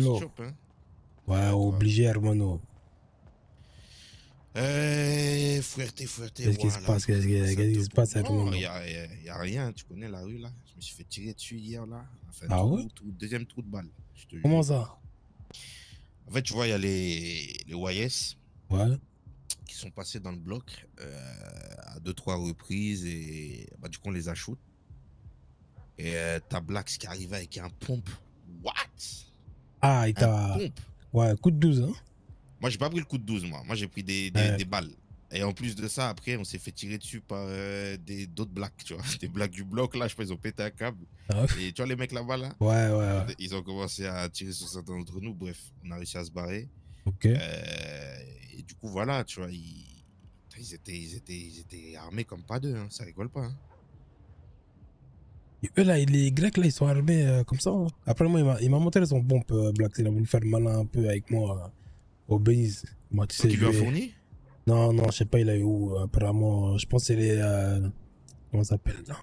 Tranquillo. Chop, hein. Ouais, obligé, hermano. Fuerte, Qu'est-ce qui se voilà. passe? Qu'est-ce qui se passe, Non, hermano? y a rien, tu connais la rue là. Je me suis fait tirer dessus hier là. Enfin, Ah ouais? deuxième trou de balle, je te Comment jure. ça? En fait, tu vois, il y a les YS Ouais. qui sont passés dans le bloc à 2-3 reprises et bah, du coup, on les a shoot. Et t'as Blacks qui arrivait avec un pompe. What? Ah, il Un t'a. pompe. Ouais, coup de 12, hein? Moi, j'ai pas pris le coup de 12, moi. Moi, j'ai pris Ouais. des balles. Et en plus de ça, après, on s'est fait tirer dessus par d'autres blacks, tu vois. Des blacks du bloc, là, je pense, ils ont pété un câble. Ah ouais, Et tu vois, les mecs là-bas, là, ouais, ouais. ils ont commencé à tirer sur certains d'entre nous. Bref, on a réussi à se barrer. Ok. Et du coup, voilà, tu vois, ils étaient armés comme pas deux, hein. Ça rigole pas, hein. Et eux, là, les Grecs, là, ils sont armés comme ça, hein. Après, moi, il m'a montré son pompe, Black. Il a voulu faire malin un peu avec moi au Belize. Moi, tu Toi sais, qui je lui as lui ai. fourni? Non, non, je sais pas, il a eu où. Apparemment, je pense que c'est les. Comment ça s'appelle, là?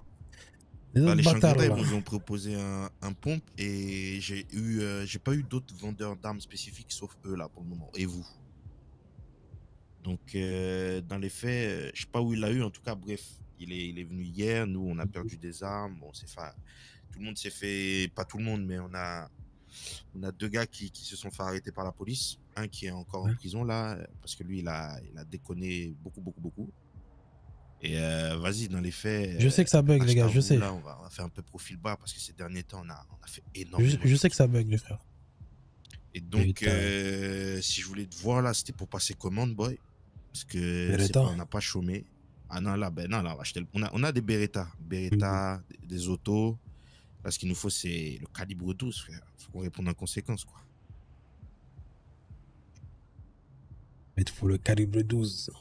Les Bah, autres les bâtards, Shangri-La, ils là. nous ont proposé un pompe et j'ai pas eu d'autres vendeurs d'armes spécifiques sauf eux là pour le moment. Et vous? Donc, dans les faits, je sais pas où il l'a eu. En tout cas, bref, il est venu hier. Nous, on a perdu des armes. Bon, tout le monde s'est fait, pas tout le monde, mais on a deux gars qui se sont fait arrêter par la police. Un qui est encore en Ouais. prison là, parce que lui, il a déconné beaucoup, beaucoup, beaucoup. Et vas-y, dans les faits, Je sais que ça bug, là, les je gars, je t'avoue, sais. là, on va faire un peu profil bas parce que ces derniers temps, on a fait énormément de Je sais que choses. ça bug, les frères. Et donc, Putain. si je voulais te voir là, c'était pour passer commande, boy. Parce que c'est pas, Beretta. on n'a pas chômé. Ah non, là, ben non, là, on a des Beretta. Mhm. Beretta, des autos. Là, ce qu'il nous faut, c'est le calibre 12, frère. Faut qu'on réponde en conséquence, quoi. Il te faut le calibre 12.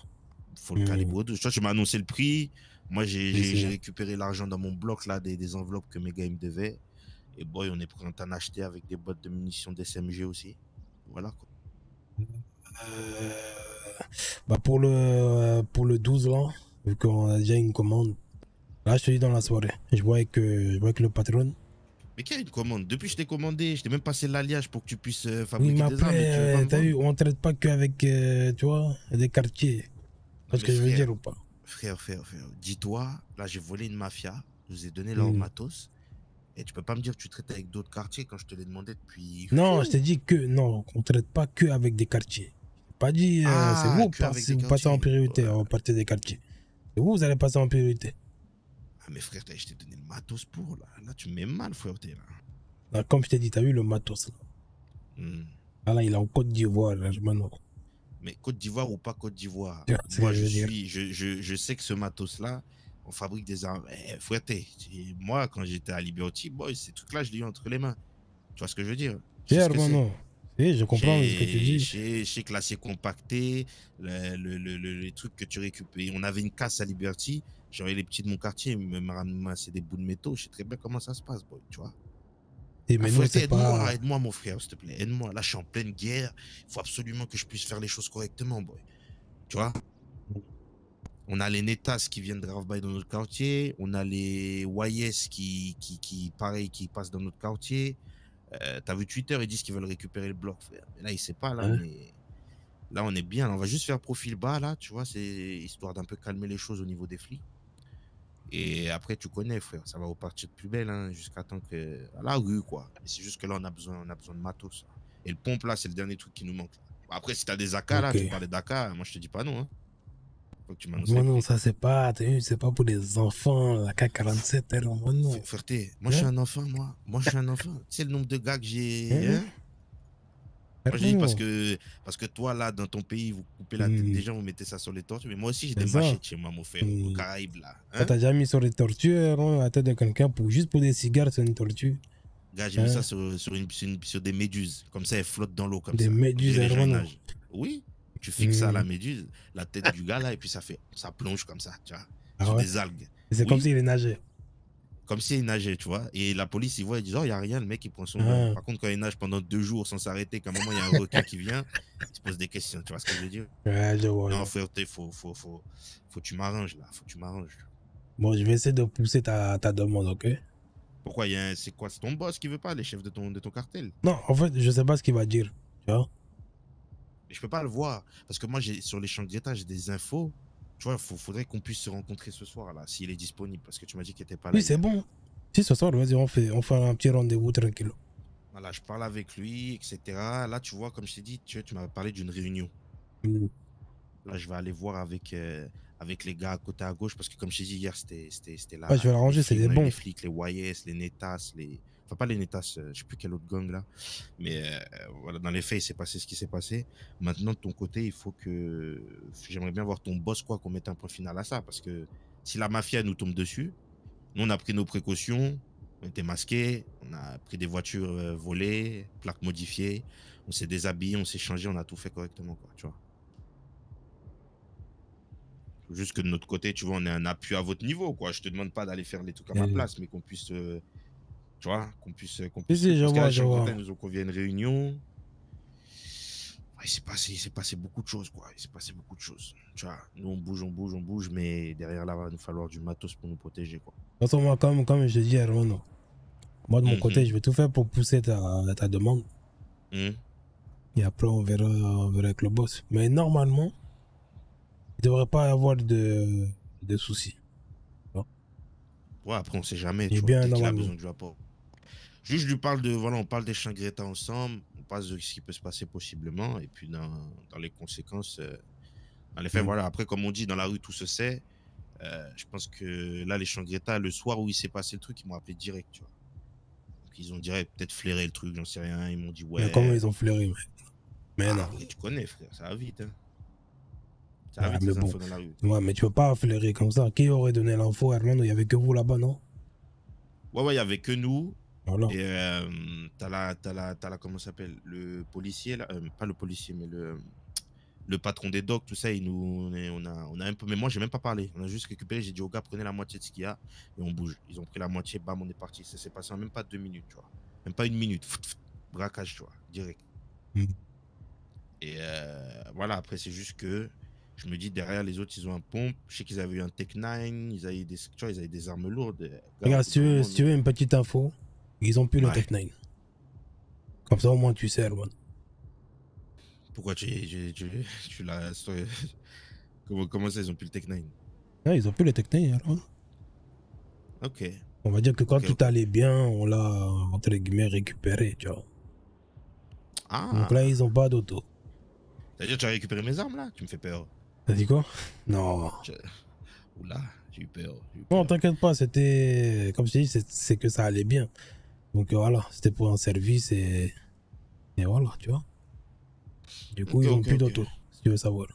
Faut le Mhm. calibre 12. Toi, tu m'as annoncé le prix. Moi, Oui, j'ai c'est. récupéré l'argent dans mon bloc, là, des enveloppes que mes gars ils me devaient. Et boy, on est prêt à en acheter avec des boîtes de munitions d'SMG aussi. Voilà, quoi. Euh, Bah pour le 12 là, vu qu'on a déjà une commande, là je te dis dans la soirée, je vois que le patron, Mais qui a une commande? Depuis que je t'ai commandé, je t'ai même passé l'alliage pour que tu puisses oui mais fabriquer des armes et tu veux pas après, me t'as vendre? vu, on traite pas qu'avec, tu vois, des quartiers. Tu Non vois ce mais que je veux frère, dire ou pas? frère, dis-toi, là j'ai volé une mafia, je vous ai donné leur Hmm. matos, et tu peux pas me dire que tu traites avec d'autres quartiers quand je te l'ai demandé depuis... Non, je Fou. t'ai dit que non, on traite pas que avec des quartiers. J'ai pas dit, c'est Ah, vous, que avec des vous passez en quartiers. priorité, Ouais. en partie des quartiers. C'est vous, vous allez passer en priorité. Ah mais frère, je t'ai donné le matos pour, là. Là tu me mets mal, frère, t'es là. Là, comme je t'ai dit, t'as vu le matos là. Hmm. Là, il est en Côte d'Ivoire, là, maintenant. Mais Côte d'Ivoire ou pas Côte d'Ivoire, Tu vois ce que moi je veux dire? je sais que ce matos-là, on fabrique des armes. Eh, frère, moi quand j'étais à Liberty, boy, ces trucs-là, je l'ai eu entre les mains. Tu vois ce que je veux dire? Je sais ce que c'est. Hermano, si, je comprends ce que tu dis. Je sais que là, c'est compacté, les trucs que tu récupères. On avait une casse à Liberty, j'avais les petits de mon quartier, ils me ramassaient des bouts de métaux. Je sais très bien comment ça se passe, boy, tu vois. Et Ah, mais nous, frère, c'est pas. aide-moi, mon frère, s'il te plaît, aide-moi. Là, je suis en pleine guerre, il faut absolument que je puisse faire les choses correctement, boy. Tu vois. On a les Netas qui viennent drive-by dans notre quartier, on a les YS pareil, qui passent dans notre quartier. T'as vu Twitter, ils disent qu'ils veulent récupérer le bloc, frère. Mais là, il sait pas, là, Hein? on est bien. Là, on va juste faire profil bas, là, tu vois, c'est histoire d'un peu calmer les choses au niveau des flics. Et après, tu connais, frère, ça va repartir de plus belle, hein, jusqu'à temps que. À la rue, quoi. Et c'est juste que là, on a besoin de matos. Là. Et le pompe, là, c'est le dernier truc qui nous manque. Là. Après, si t'as des AK, là, Ok. tu parlais d'AK, moi, je te dis pas non, hein. Faut que tu m'annonces les Hermano, prix. ça c'est pas pour les enfants, la K47, hermano. Ferté, moi, je suis Hein? un enfant, moi. Moi, je suis un enfant. Tu sais le nombre de gars que j'ai, Hein? hein. Moi, j'ai dit Hermano. parce que toi, là, dans ton pays, vous coupez la tête Hmm, des gens, vous mettez ça sur les tortues. Mais moi aussi, j'ai des c'est ça. machettes chez moi, mon frère, aux Hmm. Caraïbes, là. Quand Hein? t'as déjà mis sur les tortues, hein, la tête de quelqu'un juste pour des cigares sur une tortue. Gars, j'ai mis Hein? ça sur des méduses. Comme ça, elles flottent dans l'eau, comme Des ça. On méduses, dirait les gens, ils hermano. nagent. Oui, tu fixes ça à Hmm. la méduse, la tête du gars, là, et puis ça plonge comme ça, tu vois, Ah sur ouais? des algues. C'est comme Oui, s'il nageait. comme s'il nageait, tu vois. Et la police, ils voient, ils disent, oh, il n'y a rien, le mec, il prend son bain. Ah. Par contre, quand il nage pendant 2 jours sans s'arrêter, qu'à un moment, il y a un requin qui vient, il se pose des questions, tu vois ce que je veux dire? Ouais, je vois, je Non, vois. frère, faut que tu m'arranges, là, faut que tu m'arranges. Bon, je vais essayer de pousser ta demande, ok? Pourquoi c'est quoi? C'est ton boss qui veut pas, les chefs de ton cartel? Non, en fait, je sais pas ce qu'il va dire. Tu vois? Mais je peux pas le voir. Parce que moi, sur les Shangri-La, j'ai des infos. Tu vois, faudrait qu'on puisse se rencontrer ce soir, là, s'il est disponible. Parce que tu m'as dit qu'il était pas là Oui, c'est hier. bon. Si ce soir, vas-y, on fait un petit rendez-vous tranquille. Voilà, je parle avec lui, etc. Là, tu vois, comme je t'ai dit, tu m'avais parlé d'une réunion. Mm. Là, je vais aller voir avec les gars à côté à gauche. Parce que, comme je t'ai dit hier, c'était Ouais, je vais les l'arranger, c'est flics. des On a eu les bons. flics, les YS, les Netas, les. Enfin, pas les Netas, je sais plus quel autre gang là. Mais voilà, dans les faits, il s'est passé ce qui s'est passé. Maintenant, de ton côté, il faut que. J'aimerais bien voir ton boss, quoi, qu'on mette un point final à ça. Parce que si la mafia nous tombe dessus, nous, on a pris nos précautions. On était masqués, on a pris des voitures volées, plaques modifiées, on s'est déshabillé, on s'est changé, on a tout fait correctement, quoi, tu vois. Juste que de notre côté, tu vois, on est un appui à votre niveau, quoi. Je te demande pas d'aller faire les trucs à ma Et... place, mais qu'on puisse, tu vois, qu'on Si, puisse si, truc. je Parce qu'à la vois, je Chambre-Bretagne, vois. ils nous ont convié à une réunion. Ouais, il s'est passé beaucoup de choses, quoi. Il s'est passé beaucoup de choses. Tu vois, nous, on bouge, on bouge, on bouge, mais derrière là, il va nous falloir du matos pour nous protéger, quoi. De toute façon, moi, comme je dis à Hermano, moi, de mon côté, Mhm, je vais tout faire pour pousser ta demande. mhm. Et après, on verra avec le boss. Mais normalement, il ne devrait pas y avoir de soucis. Ouais, après, on sait jamais, Il est tu vois. bien Peut-être qu'il a normalement. besoin du apport. Juste, je lui parle de, voilà, on parle des Shangri-La ensemble, on parle de ce qui peut se passer possiblement, et puis dans les conséquences, dans les faits, Mm. voilà. Après, comme on dit, dans la rue, tout se sait. Je pense que là, les Shangri-La, le soir où il s'est passé le truc, ils m'ont appelé direct, tu vois. Donc, ils ont direct peut-être flairé le truc, j'en sais rien. Ils m'ont dit, Mais comment ouais. ils ont flairé, mais Ah, non. après, tu connais, frère, ça va vite, hein. Ça va Ouais, vite, mais les bon. infos dans la rue. Ouais, mais tu peux pas flairer comme ça. Qui aurait donné l'info, Hermano? Il n'y avait que vous là-bas, non? Ouais, ouais, il y avait que nous. Voilà. Et comment ça s'appelle? Le policier, là, pas le policier, mais le patron des docks, tout ça, on a un peu, mais moi, j'ai même pas parlé. On a juste récupéré, j'ai dit au gars, prenez la moitié de ce qu'il y a et on bouge. Ils ont pris la moitié, bam, on est parti. Ça s'est passé en même pas 2 minutes, tu vois. Même pas une minute. Braquage, tu vois, direct. Mm. Et voilà, après, c'est juste que je me dis, derrière les autres, ils ont un pompe. Je sais qu'ils avaient eu un Tech 9, ils avaient des, tu vois, ils avaient des armes lourdes. Gars, au Regarde, bout d'un moment, si tu nous. veux une petite info, ils ont plus le Ouais. Tech 9. Comme ça, au moins, tu sais, Hermano. Pourquoi tu l'as. Comment ça, ils ont plus le Tech 9? Ouais, ils ont plus le Tech 9, Hermano. Ok. On va dire que quand Ok, tout ok. allait bien, on l'a, entre guillemets, récupéré, tu vois. Donc là, Ah. ils ont pas d'auto. C'est-à-dire, tu as récupéré mes armes là? Tu me fais peur. T'as dit quoi? Non. Tu- Oula, j'ai eu peur, j'ai eu Non, peur. t'inquiète pas, c'était, comme je t'ai dit, c'est que ça allait bien. Donc voilà, c'était pour un service et voilà, tu vois. Du coup, Ok, ils ont ok, plus ok. d'auto, si tu veux savoir.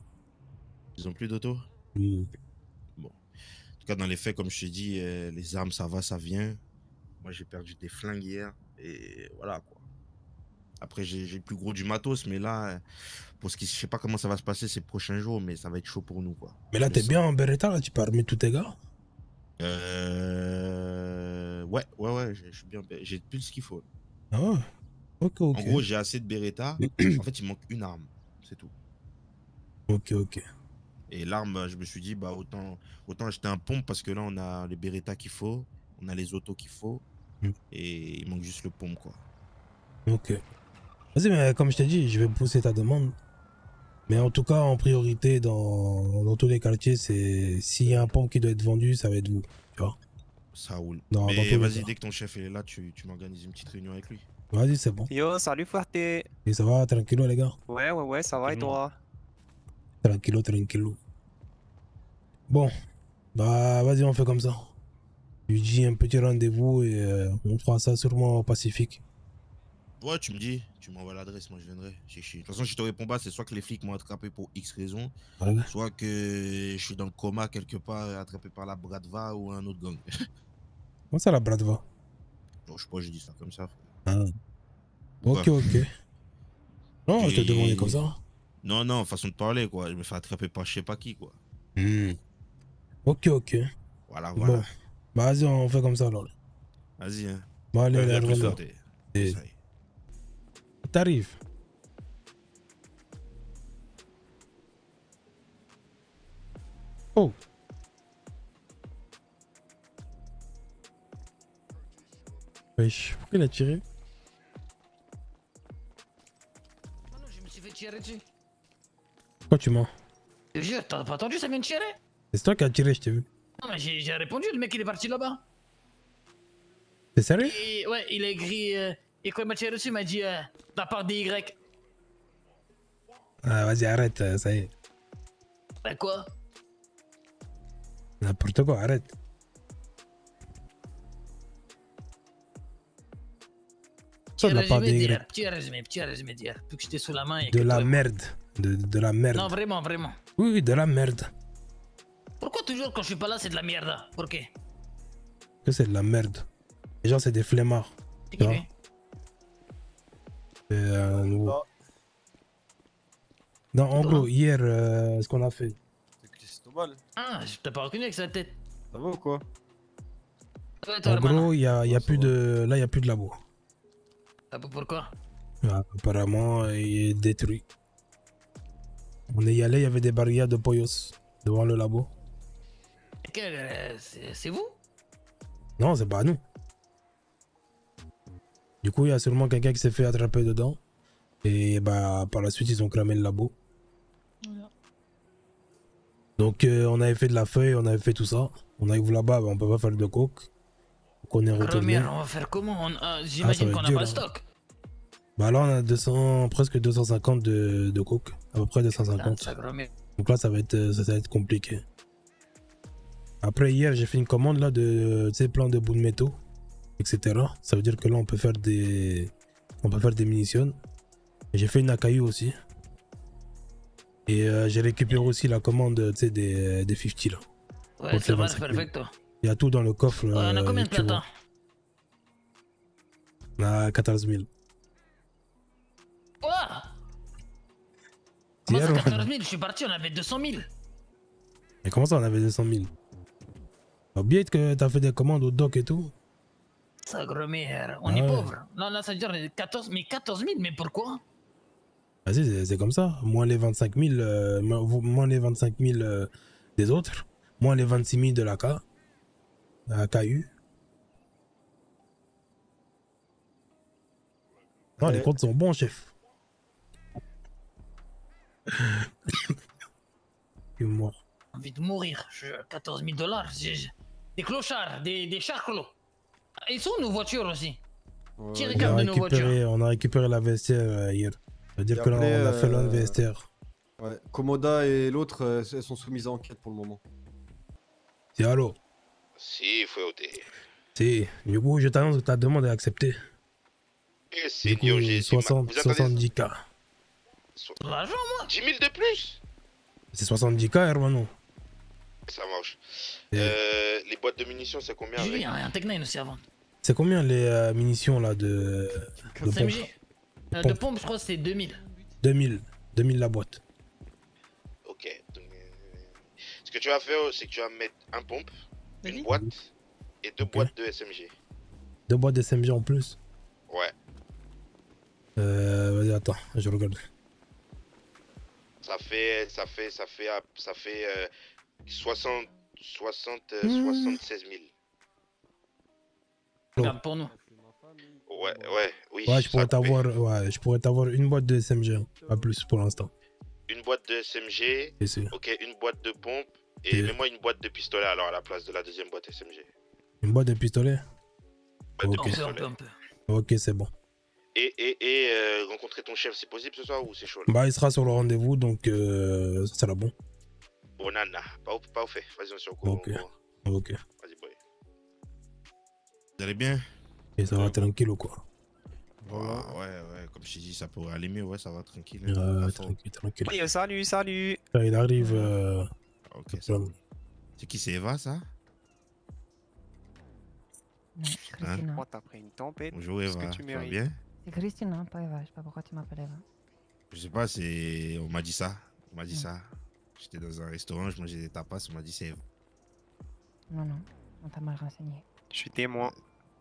Ils ont plus d'auto? Mm. Bon. En tout cas, dans les faits, comme je t'ai dit, les armes, ça va, ça vient. Moi, j'ai perdu des flingues hier. Et voilà, quoi. Après, j'ai le plus gros du matos, mais là, pour ce qui, je sais pas comment ça va se passer ces prochains jours, mais ça va être chaud pour nous, quoi. Mais Je là, le t'es sens. bien en Beretta, là, tu peux armer tous tes gars. Ouais, ouais, ouais, je suis bien. J'ai plus ce qu'il faut. Ah ouais, ok, En ok. gros, j'ai assez de Beretta. En fait, il manque une arme. C'est tout. Ok, ok. Et l'arme, je me suis dit, bah, autant acheter un pompe parce que là, on a les Beretta qu'il faut, on a les autos qu'il faut, Mm. et il manque juste le pompe, quoi. Ok. Vas-y, mais comme je t'ai dit, je vais pousser ta demande. Mais en tout cas, en priorité, dans tous les quartiers, c'est s'il y a un pont qui doit être vendu, ça va être vous. Tu vois, Ça roule. dans Mais tous les vas-y, cas. dès que ton chef est là, tu m'organises une petite réunion avec lui. Vas-y, c'est bon. Yo, salut frère. Et ça va, tranquillo, les gars. Ouais, ouais, ouais, ça va et Tranquillement. toi? Tranquillo, tranquillo. Bon, bah, vas-y, on fait comme ça. Je lui dis un petit rendez-vous et on fera ça sûrement au Pacifique. Ouais, tu me dis, tu m'envoies l'adresse, moi je viendrai. Chichi. De toute façon, si je te réponds pas, c'est soit que les flics m'ont attrapé pour X raison, Voilà. soit que je suis dans le coma quelque part, attrapé par la Bradva ou un autre gang. Comment ça, la Bradva? Bon, je sais pas, je dis ça comme ça, frère. Ah. Pourquoi? Ok, ok. Non, je te demandais comme J'ai. ça. Non, non, façon de parler, quoi. Je me fais attraper par je sais pas qui, quoi. Hmm. Ok, ok. Voilà, Bon, voilà. bah, vas-y, on fait comme ça alors. Vas-y, hein. Bon, allez, Vas-y, les à plus, Hermano. frère. Et Plus, allez. t'arrives. Oh. wesh. Pourquoi il a tiré? Je me suis fait tirer dessus. Pourquoi tu mens? Je te jure, t'as pas entendu, ça vient de tirer? C'est toi qui as tiré, je t'ai vu. Non, mais j'ai répondu, le mec il est parti là-bas. T'es sérieux? Et ouais, il a écrit. Et quand il m'a tiré dessus, il m'a dit de la part des Y. Ah, vas-y, arrête, ça y est. Bah quoi? N'importe quoi, arrête. Ça de la part des Y. Petit résumé d'hier. Vu que j'étais sous la main. Et De que la toi- merde. De la merde. Non, vraiment, vraiment. Oui, oui, de la merde. Pourquoi toujours quand je suis pas là, c'est de la merde? Pour qué? Que c'est de la merde. Les gens, c'est des flemmards. C'est qui Non. lui? C'est nouveau. Non, en gros, hier, ce qu'on a fait. C'est Cristobal. Ah, je t'ai pas reconnu avec sa tête. Ça va ou quoi? Ouais, toi, En hermano. gros, il y a Ouais, plus ça de. Là, il n'y a plus de labo. Ah, pourquoi? Ah, apparemment, il est détruit. On est y allé, il y avait des barrières de Poyos devant le labo. C'est vous? Non, c'est pas nous. Du coup, il y a sûrement quelqu'un qui s'est fait attraper dedans. Et bah, par la suite, ils ont cramé le labo. Donc, on avait fait de la feuille, on avait fait tout ça. On arrive là-bas, bah, on peut pas faire de coke. Donc, on est retourné. Première, on va faire comment? ça J'imagine va qu'on être n'a dur, pas le hein. stock. Bah, là, on a 200, presque 250 de coke. À peu près 250. Putain, sacre merde. Donc là, ça va être compliqué. Après, hier, j'ai fait une commande là de, tu sais, plein de bouts de métaux, etc. Ça veut dire que là, on peut faire des munitions. J'ai fait une AKU aussi. Et j'ai récupéré aussi la commande, tu sais, des 50 là. Ouais, Contre ça les va, 25 000. perfecto. Il y a tout dans le coffre. On a combien de tu vois. platins? On a 14 000. Quoi? Comment Hier, ça, on- 14 000? Je suis parti, on avait 200 000. Et comment ça, on avait 200 000? T'as oublié que t'as fait des commandes au doc et tout? Sacre merde. On Ah est ouais. pauvre. Non, là, ça veut dire 14 000, mais pourquoi? Vas-y, c'est comme ça. Moins les 25 000, moins les 25 000 des autres. Moins les 26 000 de la KU. Non, les Ouais. comptes sont bons, chef. Il est mort. J'ai envie de mourir. 14 000 $. Des clochards, des charclos. Ils sont nos voitures aussi. Ouais, Qui ouais. regarde de nos voitures? On a récupéré la vestiaire hier. Ça veut dire J'ai que là, appelé, on a fait l'un vestiaire. Ouais. Komoda et l'autre, elles sont soumises à enquête pour le moment. C'est allô? Si, frérot. Si. Du coup, je t'annonce que ta demande est acceptée. Eh, Du Seigneur coup, Jésus. 60, Vous attendez 70K. L'argent, moi. 10 000 de plus? C'est 70K, hermano. Ça marche. Et- Les boîtes de munitions, c'est combien J'ai vu, avec? il y a un Tech 9 aussi avant. C'est combien les munitions là de pompe? SMG. De Pompe. pompe, je crois que c'est 2000. 2000 la boîte. Ok. Donc, ce que tu vas faire, c'est que tu vas mettre un pompe, Vas-y. une boîte et 2 Ok. boîtes de SMG. 2 boîtes de SMG en plus. Ouais. Vas-y, attends, je regarde. Ça fait 76 000. Regarde pour nous. Oui. Ouais, je pourrais ça fait t'avoir une boîte de SMG, hein. Pas plus pour l'instant. une boîte de SMG, Et c'est ok, une boîte de pompe et Et- mets-moi une boîte de pistolet alors à la place de la deuxième boîte SMG. une boîte de pistolet. Boîte de Ok. On pistolet. peut, on peut. Ok, c'est bon. Et rencontrer ton chef, c'est possible ce soir ou c'est chaud là? Bah, il sera sur le rendez-vous, donc ça sera bon. Bon, nana, pas au fait. Vas-y, on se recourt. Ok. Ok. Vas-y, boy. Vous allez bien? Et ça va tranquille ou quoi? Ouais, comme je t'ai dit, ça pourrait aller mieux, ouais, ça va tranquille. Tranquille, tranquille. Oui, salut, salut. Là, il arrive. Ok, ça va. C'est qui, c'est Eva, ça? Non, c'est Christina. Oh, t'as pris une tempête. Bonjour Qu'est-ce Eva, que tu ça va mérites? bien? C'est Christina, pas Eva. Je sais pas pourquoi tu m'appelles Eva. Je sais pas, c'est... On m'a dit ça. On m'a dit Mm. ça. J'étais dans un restaurant, je mangeais des tapas, on m'a dit c'est Eva. Non, non, on t'a mal renseigné. Je suis témoin.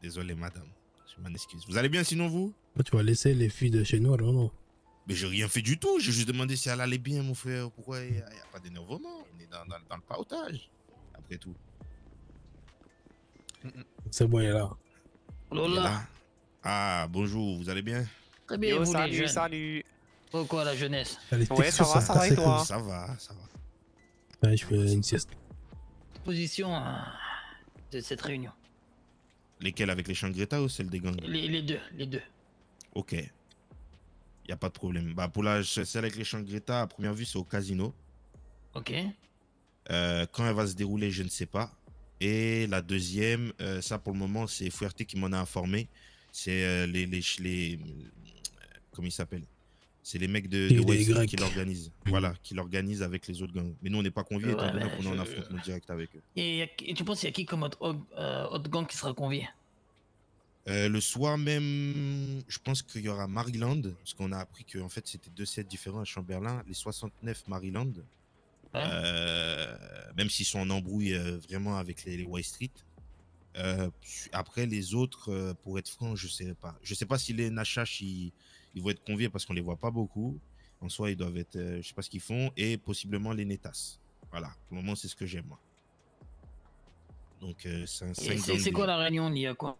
Désolé, madame. Je m'en excuse. Vous allez bien sinon, vous? Toi, tu vas laisser les filles de chez nous, alors non? Mais j'ai rien fait du tout. J'ai juste demandé si elle allait bien, mon frère. Pourquoi il n'y a pas d'énervement? On est dans le paotage. Après tout. C'est bon, il est là. Il est Lola. là. Ah, bonjour, vous allez bien? Très bien, Yo, vous les salut, jeunes. salut. Pourquoi la jeunesse? Les Ouais, textos, ça va et cassait toi? comme Ça va, ça va. ça. Ouais, je fais une sieste. Position de cette réunion. Lesquels, avec les Shangreta ou celles des gangs? Les deux, les deux. Ok, y a pas de problème. Bah, pour celle avec les Shangreta, à première vue, c'est au casino. Ok. Quand elle va se dérouler, je ne sais pas. Et la deuxième, ça pour le moment, c'est Fuerte qui m'en a informé. C'est comment ils s'appellent? C'est les mecs de Et Wall les Street qui Grecs. l'organisent. Voilà, qui l'organisent avec les autres gangs. Mais nous, on n'est pas conviés, étant Ouais, donné ben, qu'on est en affrontement direct avec eux. Et tu penses qu'il y a qui comme autre gang qui sera convié? Le soir même, je pense qu'il y aura Maryland, parce qu'on a appris que en fait, c'était 2 sets différents à Chamberlain. Les 69 Maryland, Ouais. même s'ils sont en embrouille vraiment avec les Wall Street. Après, les autres, pour être franc, je sais pas. Je sais pas si les Nachash, ils vont être conviés parce qu'on les voit pas beaucoup. En soi, ils doivent être, je sais pas ce qu'ils font. Et possiblement les Netas. Voilà, pour le moment, c'est ce que j'aime, moi. Donc, c'est un 5 Et c'est quoi la réunion? Il y a quoi?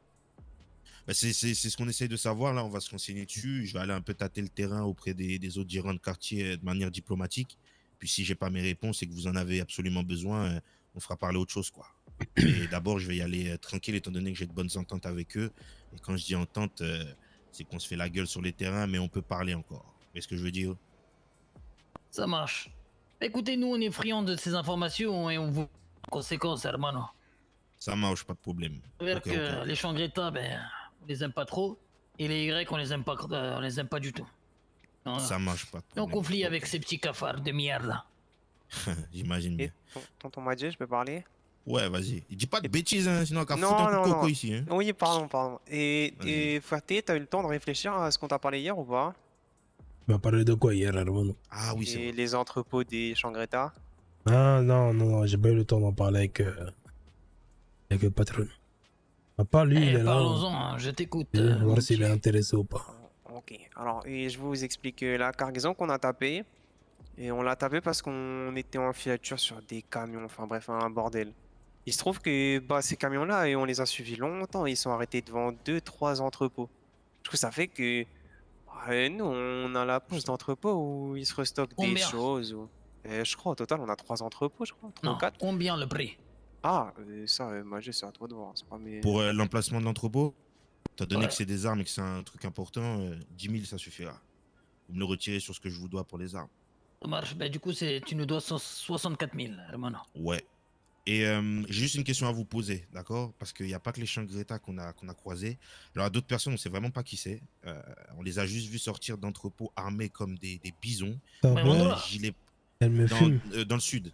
Bah, c'est ce qu'on essaye de savoir. Là, on va se renseigner dessus. Je vais aller un peu tâter le terrain auprès des autres gérants de quartier de manière diplomatique. Puis si j'ai pas mes réponses et que vous en avez absolument besoin, on fera parler autre chose, quoi. Mais d'abord, je vais y aller tranquille étant donné que j'ai de bonnes ententes avec eux. Et quand je dis entente, c'est qu'on se fait la gueule sur les terrains, mais on peut parler encore. Vous voyez ce que je veux dire? Ça marche. Écoutez, nous, on est friands de ces informations et on vous en conséquence, hermano. Ça marche, pas de problème. C'est-à-dire Ok, que ok. les Shangreta, ben, on les aime pas trop. Et les Y, on les aime pas du tout. Voilà. Ça marche, pas de Et en problème. conflit Ok. avec ces petits cafards de merde. J'imagine bien. Et tonton Madje, je peux parler? Ouais, vas-y. Dis pas de bêtises, hein, sinon on va foutre Non, un coup de non, coco non. ici. Hein. Oui, pardon. Vas-y. Et Fuerte, t'as eu le temps de réfléchir à ce qu'on t'a parlé hier ou pas? Tu m'as parlé de quoi hier, hermano? Ah oui, c'est Et vrai. les entrepôts des Shangreta? Ah non, j'ai pas eu le temps d'en parler avec le patron. À part lui, il Eh, est là. parlons-en, hein, je t'écoute. On va mon voir s'il est petit. intéressé ou pas. Ok, alors, et je vous explique la cargaison qu'on a tapée. Et on l'a tapé parce qu'on était en filature sur des camions, enfin bref, un bordel. Il se trouve que bah, ces camions-là, et on les a suivis longtemps, ils sont arrêtés devant 2, 3 entrepôts. Du coup, ça fait que nous, on a la poche d'entrepôt où il se restockent des Combien? choses. Je crois au total, on a 3 entrepôts, je crois, 3 ou Non, 4. combien le prix? Ah, ça, Magé, c'est à toi de voir, c'est pas mes... Pour l'emplacement de l'entrepôt, étant donné Ouais. que c'est des armes et que c'est un truc important, 10 000, ça suffira. Vous me le retirez sur ce que je vous dois pour les armes. Ça marche. Ben, du coup, tu nous dois 64 000, hermano. Ouais. Et j'ai juste une question à vous poser, d'accord? Parce qu'il n'y a pas que les Shangreta qu'on a croisés. Alors, à d'autres personnes, on ne sait vraiment pas qui c'est. On les a juste vus sortir d'entrepôts armés comme des bisons. Ça Mais va, on doit. Gilets elle me filme. dans le sud,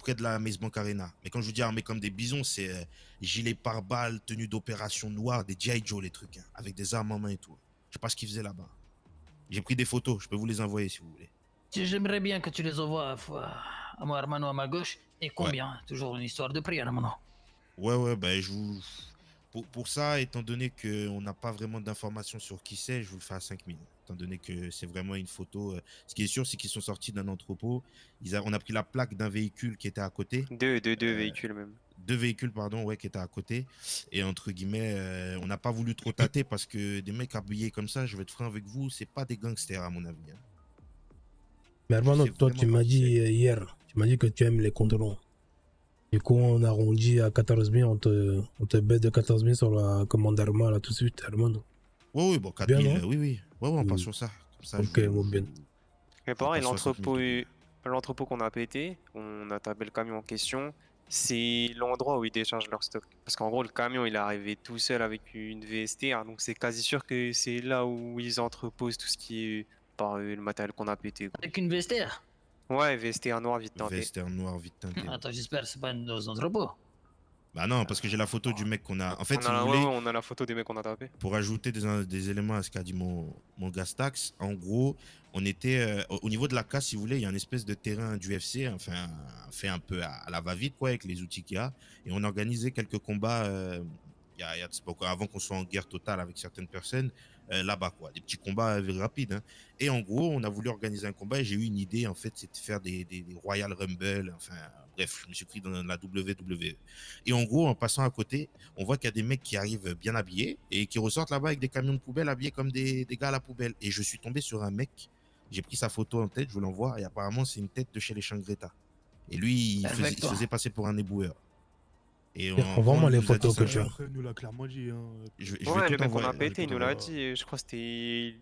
près de la Maze Bank Arena. Mais quand je vous dis armés comme des bisons, c'est gilets pare-balles, tenue d'opération noire, des G.I. Joe, les trucs, hein, avec des armes en main et tout. Je sais pas ce qu'ils faisaient là-bas. J'ai pris des photos, je peux vous les envoyer si vous voulez. J'aimerais bien que tu les envoies à mon hermano à ma gauche. Et combien? Toujours une histoire de prix, hermano. Ouais, ben je vous... Pour ça, étant donné qu'on n'a pas vraiment d'informations sur qui c'est, je vous le fais à 5000. Étant donné que c'est vraiment une photo. Ce qui est sûr, c'est qu'ils sont sortis d'un entrepôt. On a pris la plaque d'un véhicule qui était à côté. Deux véhicules même. 2 véhicules, pardon, ouais, qui étaient à côté. Et entre guillemets, on n'a pas voulu trop tâter parce que des mecs habillés comme ça, je vais être franc avec vous, c'est pas des gangsters à mon avis. Hein. Mais hermano, sais toi, vraiment tu pas m'as qui dit hier, tu m'as dit que tu aimes les contrôles. Du coup, on arrondit à 14 000, on te baisse de 14 000 sur la commande d'armes là tout de suite, hermano. Oui, bon, 4000, Bien, non oui. Ouais, on part Mm. sur ça. Comme ça, Ok, bon, bien. Mais pareil, pas 60 000 l'entrepôt qu'on a pété, on a tapé le camion en question, c'est l'endroit où ils déchargent leur stock. Parce qu'en gros, le camion, il est arrivé tout seul avec une VSTR, donc c'est quasi sûr que c'est là où ils entreposent tout ce qui est le matériel qu'on a pété, quoi. Avec une vestiaire. Ouais, VSTR noir vite teinté. Veste noir vite teinté. Attends, j'espère que c'est pas nos entrepôts. Bah non, parce que j'ai la photo du mec qu'on a. En fait, si vous Ouais, voulez, on a la photo des mecs qu'on a tapé. pour ajouter des éléments à ce qu'a dit mon Gastax, en gros, on était au niveau de la casse, si vous voulez, il y a une espèce de terrain d'UFC, enfin, fait un peu à la va-vite, quoi, avec les outils qu'il y a. Et on organisait quelques combats il y a de ce pourquoi, avant qu'on soit en guerre totale avec certaines personnes, là-bas, quoi. Des petits combats rapides. Hein. Et en gros, on a voulu organiser un combat et j'ai eu une idée, en fait, c'est de faire des Royal Rumble. Enfin, bref, je me suis pris dans la WWE. Et en gros, en passant à côté, on voit qu'il y a des mecs qui arrivent bien habillés et qui ressortent là-bas avec des camions de poubelle habillés comme des gars à la poubelle. Et je suis tombé sur un mec, j'ai pris sa photo en tête, je vous l'envoie, et apparemment, c'est une tête de chez les Shangri-La. Et lui, il se faisait passer pour un éboueur. Et Envoie-moi les photos que tu as. Après, il nous l'a clairement dit. Hein. Je Ouais, vais le tout mec qu'on a envoyer. pété, il nous l'a dit. Je crois que c'était.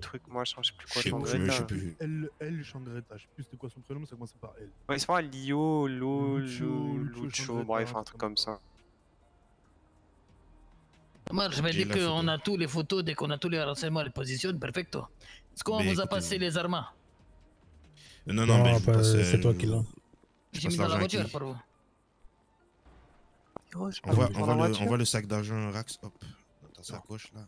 Truc, machin, je sais plus quoi, Je sais Shangri-La. plus. Elle Shangri-La, je sais plus c'était quoi son prénom, mais ça commence par elle. Ouais, c'est pas Lio, Lucio, Lucho, Shangri-La, bref, un truc comme ça. Moi, je me J'ai dis la qu'on photo. a tous les photos, dès qu'on a tous les renseignements, les positions, perfecto. Est-ce qu'on Ben, vous a écoutez, passé les armes? Non, mais je vous passe. c'est toi qui l'as. J'ai mis dans la voiture pour vous. Envoie le sac d'argent Rax, hop, dans ta sacoche là.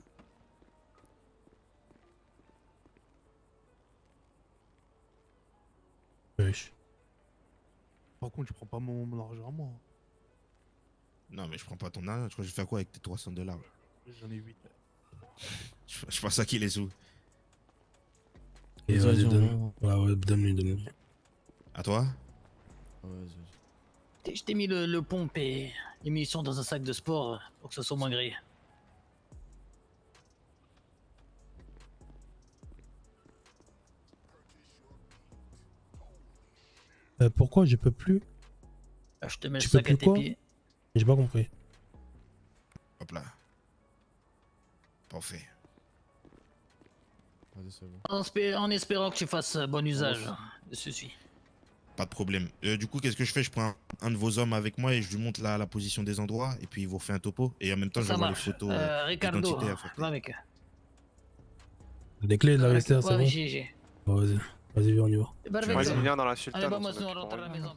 Wesh. Par contre, je prends pas mon argent à moi. Non, mais je prends pas ton argent. Je crois que je vais faire quoi avec tes 300 $? J'en ai 8. Je pense à qui les sous. Et vas-y, donne-lui. À toi? Je t'ai mis le pompe et les munitions dans un sac de sport pour que ça soit moins gris. Pourquoi je peux plus? Je te mets le Tu peux sac à plus tes quoi? pieds. J'ai pas compris. Hop là. Parfait. En espérant que tu fasses bon usage de ceci. Pas de problème. Du coup, qu'est-ce que je fais? Je prends un de vos hommes avec moi et je lui montre la position des endroits et puis il vous refait un topo. Et en même temps, je Ça vois les marche. photos Ricardo, d'identité à faire. va avec eux. Les clés de la vestiaire, c'est Ouais, bon? j'ai. Bon, vas-y, on y va. Vas-y, viens dans la Allez, sultane. bah, on moi, s'en sinon, on occupe rentre à la en maison.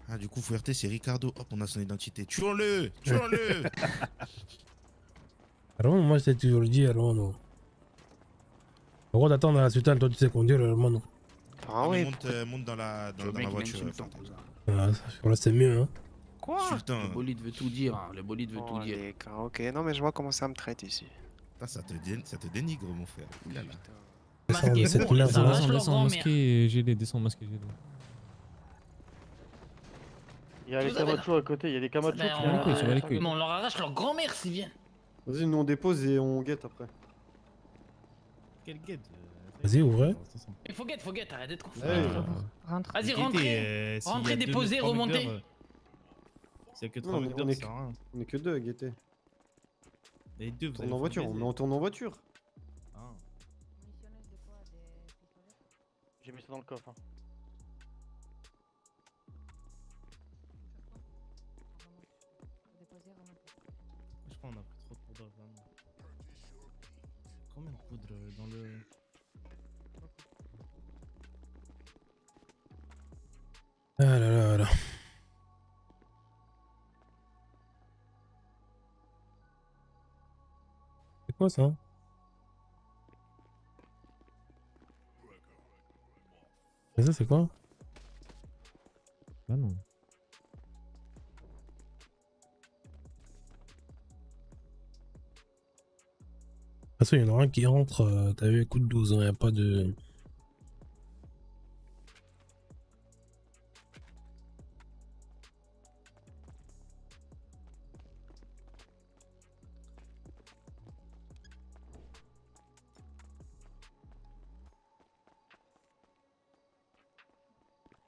Ah, du coup, Fuerte, c'est Ricardo. Hop, on a son identité. Tuons-le! Tuons-le! Ramon, moi je t'ai toujours dit, Ramon. Pourquoi t'attends dans la sultane, toi tu sais conduire, Ramon? Ah ouais. Monte dans la voiture. Ah, là c'est mieux, hein. Quoi? Sultan. Le bolide veut tout dire, hein. Le bolide veut tout Oh, dire. les gars, ok, non mais je vois comment ça me traite ici. Ça te dénigre, mon frère. Oulala. Masqué, cette bon, merde, ça là. arrache leur Descends grand-mère. masqué et GD, descends masqué GD. Il y a les Vous avez Camacho à côté, il y a les Camacho Ben, qui mais on leur arrache leur grand-mère s'ils viennent. Vas-y, nous on dépose et on guette après. Quel guide? Vas-y, ouvrez. Il faut guette, arrête d'être confus. Ouais. Rentre. Vas-y, rentrez. Rentrez, déposez, remontez. C'est que Non, 3 mecs on d'heure, est ça sert à rien. on est que deux à guetter. Les deux, vous On tourne en voiture, on tourne en voiture. J'ai mis ça dans le coffre. Hein. Je crois qu'on a pris trop de poudre, vraiment. Combien de poudre dans le... Ah là là là. C'est quoi ça? Mais ça c'est quoi? Bah non. De toute façon, il y en a un qui rentre, t'as vu, coup de 12, il n'y a pas de...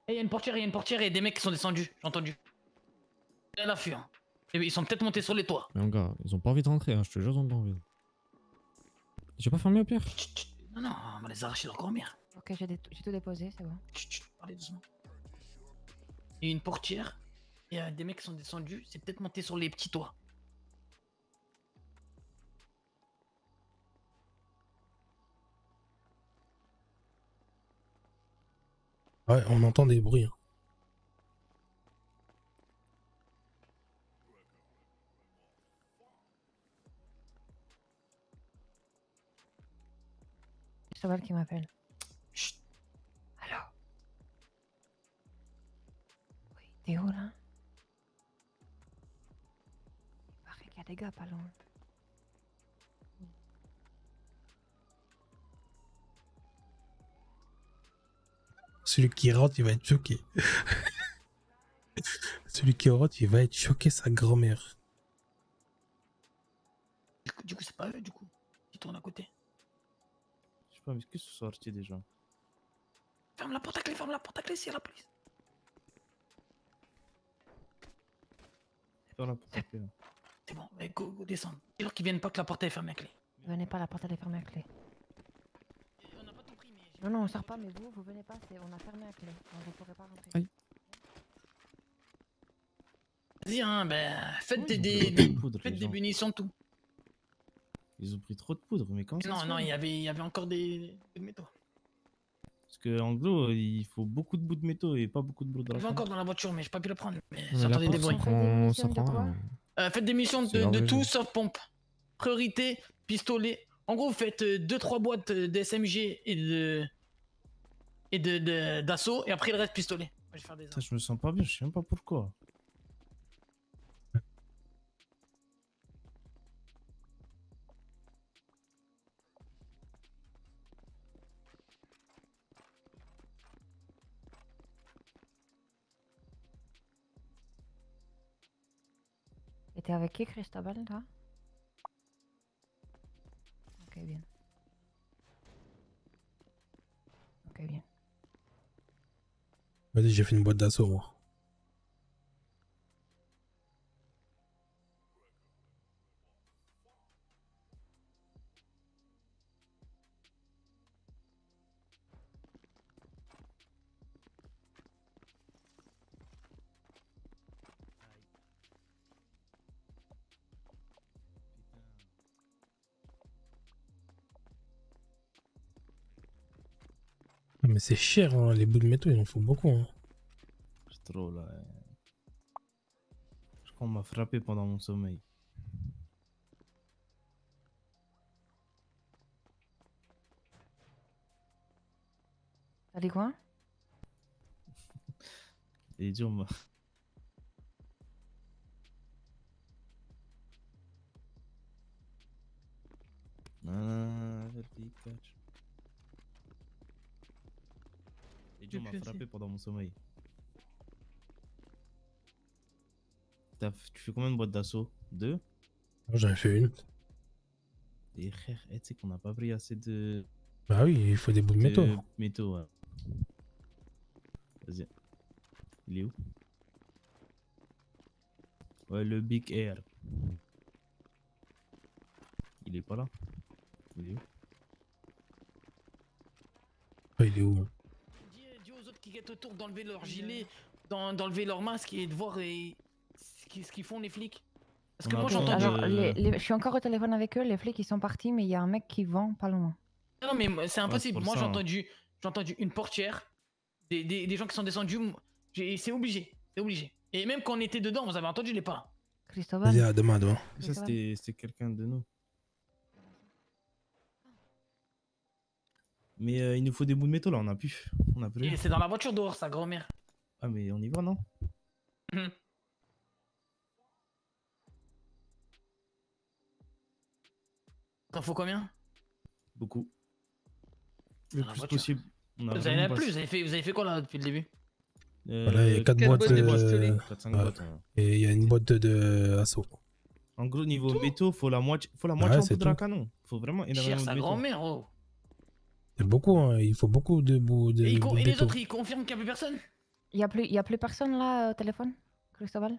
Il y a une portière et des mecs qui sont descendus, j'ai entendu. Il y a l'affût, hein. Et ils sont peut-être montés sur les toits. Mais mon gars, ils ont pas envie de rentrer, hein, je te jure, ils ont pas envie. J'ai pas fermé au pire. Non, on va les arracher leur grand-mère. Ok, j'ai tout déposé, c'est bon. Parlez doucement. Il y a une portière, et des mecs qui sont descendus, c'est peut-être monté sur les petits toits. Ouais, on entend des bruits. Hein. Cheval qui m'appelle. Chut. Allô? Oui, t'es où là? Il paraît gars pas loin. Celui qui rentre, il va être choqué. Celui qui rentre, il va être choqué, sa grand-mère. Du coup, c'est pas eux, du coup. Ils tournent à côté. Je sais pas, mais qu'est-ce que c'est sorti déjà? Ferme la porte à clé, c'est la police. Ferme la porte à clé, là. C'est bon, mais go, descends. Dis-leur qu'ils viennent pas que la porte est fermée à clé. Venez pas, la porte elle est fermée à clé. On n'a pas tout pris, mais... Non, non, on sort pas, mais vous venez pas, on a fermé à clé. Donc vous pourrez pas rentrer. Aïe. Vas-y, hein, ben, faites Ouais, des, ils ont pris trop de poudre, faites les des gens. munitions, tout. Ils ont pris trop de poudre, mais comment ça Non, se non, fait? il y avait encore des métaux. Parce que en gros, il faut beaucoup de bouts de métaux et pas beaucoup de bouts de Il y avait rafale. encore dans la voiture, mais j'ai pas pu le prendre. Mais Mais j'entendais la des porte, bruits. Ça prend Faites des missions C'est de merveilleux. tout sauf pompe. Priorité, pistolet. En gros, faites 2-3 boîtes d'SMG et d'assaut, et après le reste pistolet. Moi, je vais faire des Putain, je me sens pas bien, je sais même pas pourquoi. Et t'es avec qui, Cristobal, toi? Ok, bien. Ok, bien. Vas-y, j'ai fait une boîte d'assaut, moi. Mais c'est cher, hein, les bouts de métaux, il en faut beaucoup. Hein. C'est trop là. Je crois qu'on m'a frappé pendant mon sommeil. T'as dit quoi? Et dit on m'a. Et dit on m'a frappé pendant mon sommeil. Tu fais combien de boîtes d'assaut? 2? Moi, j'en ai fait une. Et frère, tu sais qu'on n'a pas pris assez de. Bah oui, il faut des bouts de métaux. Métaux, ouais. Vas-y. Il est où? Ouais, le Big Air. Il est pas là. Il est où? Il est où? Dis aux autres qui guettent autour d'enlever leur gilet, d'enlever leur masque et de voir ce qu'ils font les flics. Parce que moi j'ai entendu. Alors, je suis encore au téléphone avec eux, les flics ils sont partis, mais il y a un mec qui vend pas loin. Non, mais c'est impossible. pour Moi ça, j'ai hein. entendu une portière, des gens qui sont descendus. C'est obligé, c'est obligé. Et même quand on était dedans, vous avez entendu les pas. Cristobal. Vas-y, à demain, demain. Ça, c'était quelqu'un de nous. Mais il nous faut des bouts de métaux là, on a plus. On a plus. Et c'est dans la voiture dehors, sa grand-mère. Ah, mais on y va, non? T'en faut combien? Beaucoup. Le Dans la plus voiture. possible. On a Vous vraiment avez pas- plus, vous avez fait quoi là depuis le début? Voilà, il y a 4 quelle boîtes. boîte de pistolet? Ouais. 4-5 boîtes, ouais. Et il y a une boîte de assaut. En gros, niveau métaux, faut la moitié Ouais, en c'est poudre à tout. canon. Faut vraiment Cher énormément de sa métaux. grand-mère, oh. C'est beaucoup, hein. Il faut beaucoup de bouts de, Et, bouts de et les métaux. autres, ils confirment qu'il n'y a plus personne? Il y a plus personne là au téléphone, Cristobal?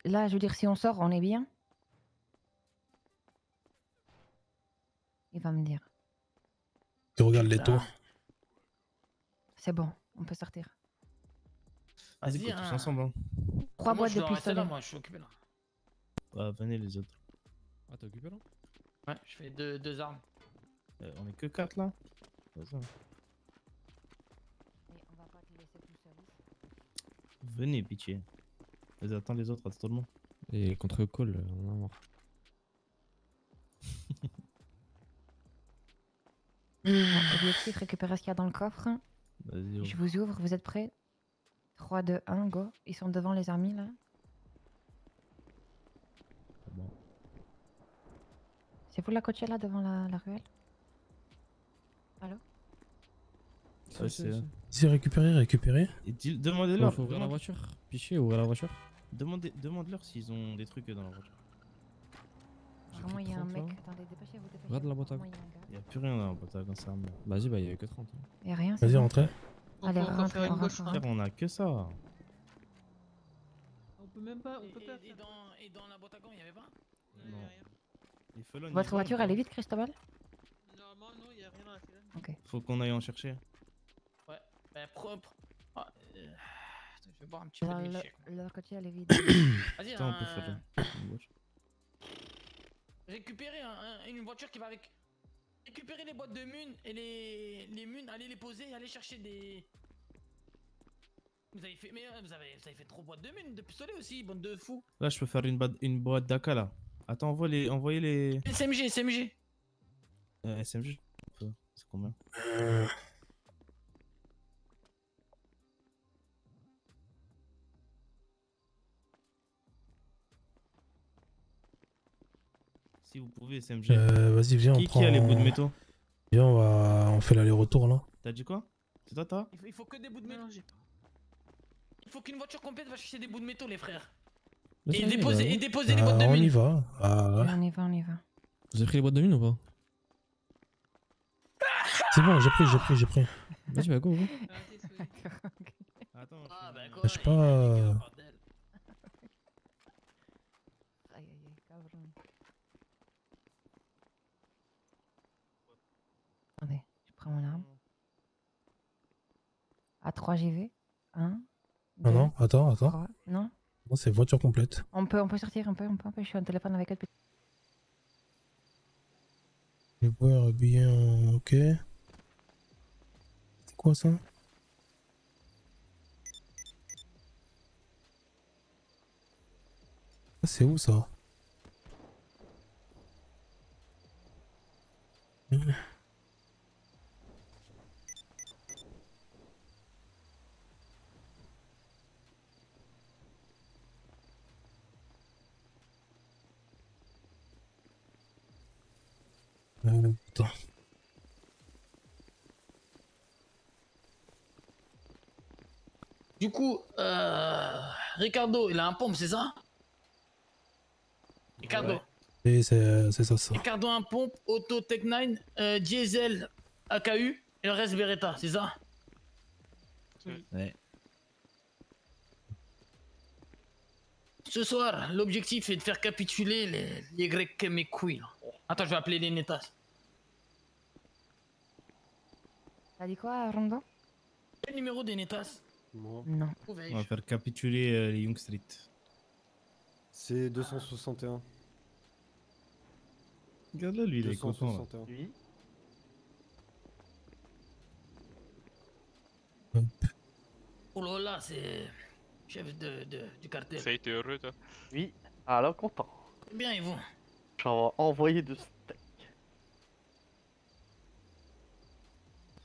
Là, je veux dire, si on sort, on est bien? Il va me dire. Tu regardes les toits. C'est bon, on peut sortir. Vas-y, Vas-y, tous hein. ensemble. Hein. 3 Moi, boîtes je de dois rester là, pistolet. moi, je suis occupé là. Ouais, venez les autres. Ah, t'es occupé là? Ouais, je fais deux armes. On est que 4 là. Vas-y. On va pas te laisser tout seul. Venez, pitié. Vas-y, attends les autres, attends tout le monde. Et contre call, on a marre. Objectif, récupérer ce qu'il y a dans le coffre. Vas-y. Je vous ouvre, vous êtes prêts? 3, 2, 1, go. Ils sont devant les amis là. C'est vous la coachier là devant la ruelle? Allô? Ouais, c'est. Si récupérer. Demandez-leur. Faut ouvrir la voiture. Piché, ouvrir la voiture. Demande-leur s'ils ont des trucs dans la voiture. Vraiment, il y a un mec. Attendez, dépêchez-vous, dépêchez-vous. Regarde la boîte à gants. Vraiment, il y a un gars. Y'a plus rien dans la boîte à gants, ça. Vas-y, bah y'avait que 30. Y a rien. Vas-y, bon. rentrez. Allez, rentrez, on rentre. Frère, on a que ça. On peut même pas. On peut pas. Et dans la boîte à gants, il y avait pas? Non. Les felons, Votre voiture, elle est vide, Cristobal? Normalement, non, il y a rien dans la felon. Ok. Faut qu'on aille en chercher. Ouais, bah propre. Ah, attends, je vais boire un petit peu de milkshake. Le coachier, elle est vide. Vas-y, Attends, on peut faire une voiture. récupérer une voiture qui va avec. Récupérer les boîtes de mun et les mun, allez les poser, allez chercher des. Vous avez fait, mais vous avez fait trop de boîtes de mun, de pistolets aussi, bande de fous. Là, je peux faire une boîte d'AK là. Attends, envoyez les. SMG. SMG. C'est combien? Si vous pouvez, SMG. Vas-y, viens, on prend... Qui a les bouts de métaux? Viens, on fait l'aller-retour là. T'as dit quoi? C'est toi? Il faut que des bouts de métaux. Il faut qu'une voiture complète va chercher des bouts de métaux, les frères. Et déposer les boîtes de On mine. y va. On y va. Vous avez pris les boîtes de mine ou pas? C'est bon, j'ai pris. Vas-y, bah go. Attends, quoi, Lâche pas. Attendez, je prends mon arme. À 3 j'y vais. 1. Non, attends. 3. Non. Non, c'est voiture complète. On peut sortir, on peut. Je suis en téléphone avec elle. Je vais voir bien. Ok. C'est quoi ça? C'est où ça? Attends. Du coup, Ricardo, il a un pompe, c'est ça? Ricardo. Ouais. Et c'est ça. Ricardo, un pompe, Auto Tech 9, Diesel, AKU, et le reste Beretta, c'est ça? Ouais. Ce soir, l'objectif est de faire capituler les Grecs comme mes couilles. Là. Attends, je vais appeler les Netas. T'as dit quoi, Rondo? Quel numéro des Netas? Non. On va faire capituler les Young Street. C'est 261. Regarde là, lui, il est content. Là. 261. Oui. Oh là là, c'est chef du cartel. Ça a été heureux, toi? Oui. Alors, content. Bien, et vous? J'en envoyé de steak.